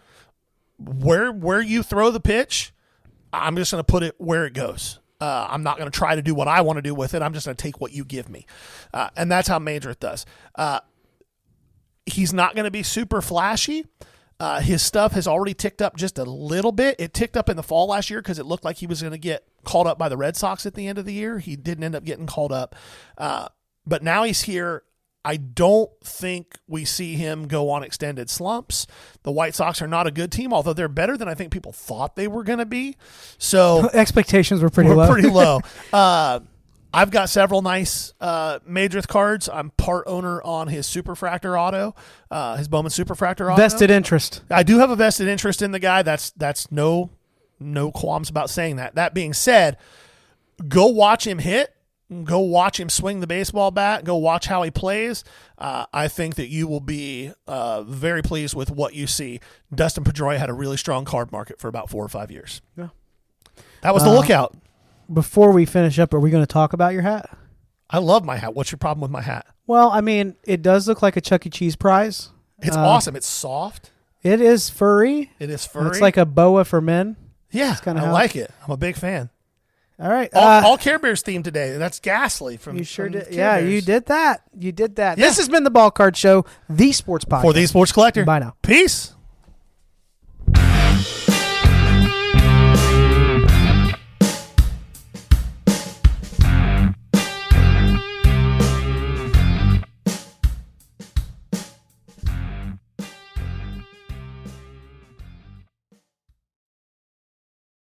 where you throw the pitch, I'm just going to put it where it goes. I'm not going to try to do what I want to do with it. I'm just going to take what you give me. And that's how Madrith does. He's not going to be super flashy. His stuff has already ticked up just a little bit. It ticked up in the fall last year because it looked like he was going to get called up by the Red Sox at the end of the year. He didn't end up getting called up. But now he's here. I don't think we see him go on extended slumps. The White Sox are not a good team, although they're better than I think people thought they were going to be. So expectations were pretty low. I've got several nice Madrith cards. I'm part owner on his Superfractor auto, his Bowman Superfractor auto. Vested interest. I do have a vested interest in the guy. That's no qualms about saying that. That being said, go watch him hit. Go watch him swing the baseball bat. Go watch how he plays. I think that you will be very pleased with what you see. Dustin Pedroia had a really strong card market for about 4 or 5 years. Yeah, that was the Lookout. Before we finish up, are we going to talk about your hat? I love my hat. What's your problem with my hat? Well, I mean, it does look like a Chuck E. Cheese prize. It's awesome. It's soft. It is furry. It is furry. It's like a boa for men. Yeah, kinda I how- like it. I'm a big fan. All right. All Care Bears themed today. And that's Ghastly from You sure from did. Care Yeah, Bears. you did that. You did that. Yeah. This has been the Ball Card Show, the sports podcast. For the Sports Collector. Bye now. Peace.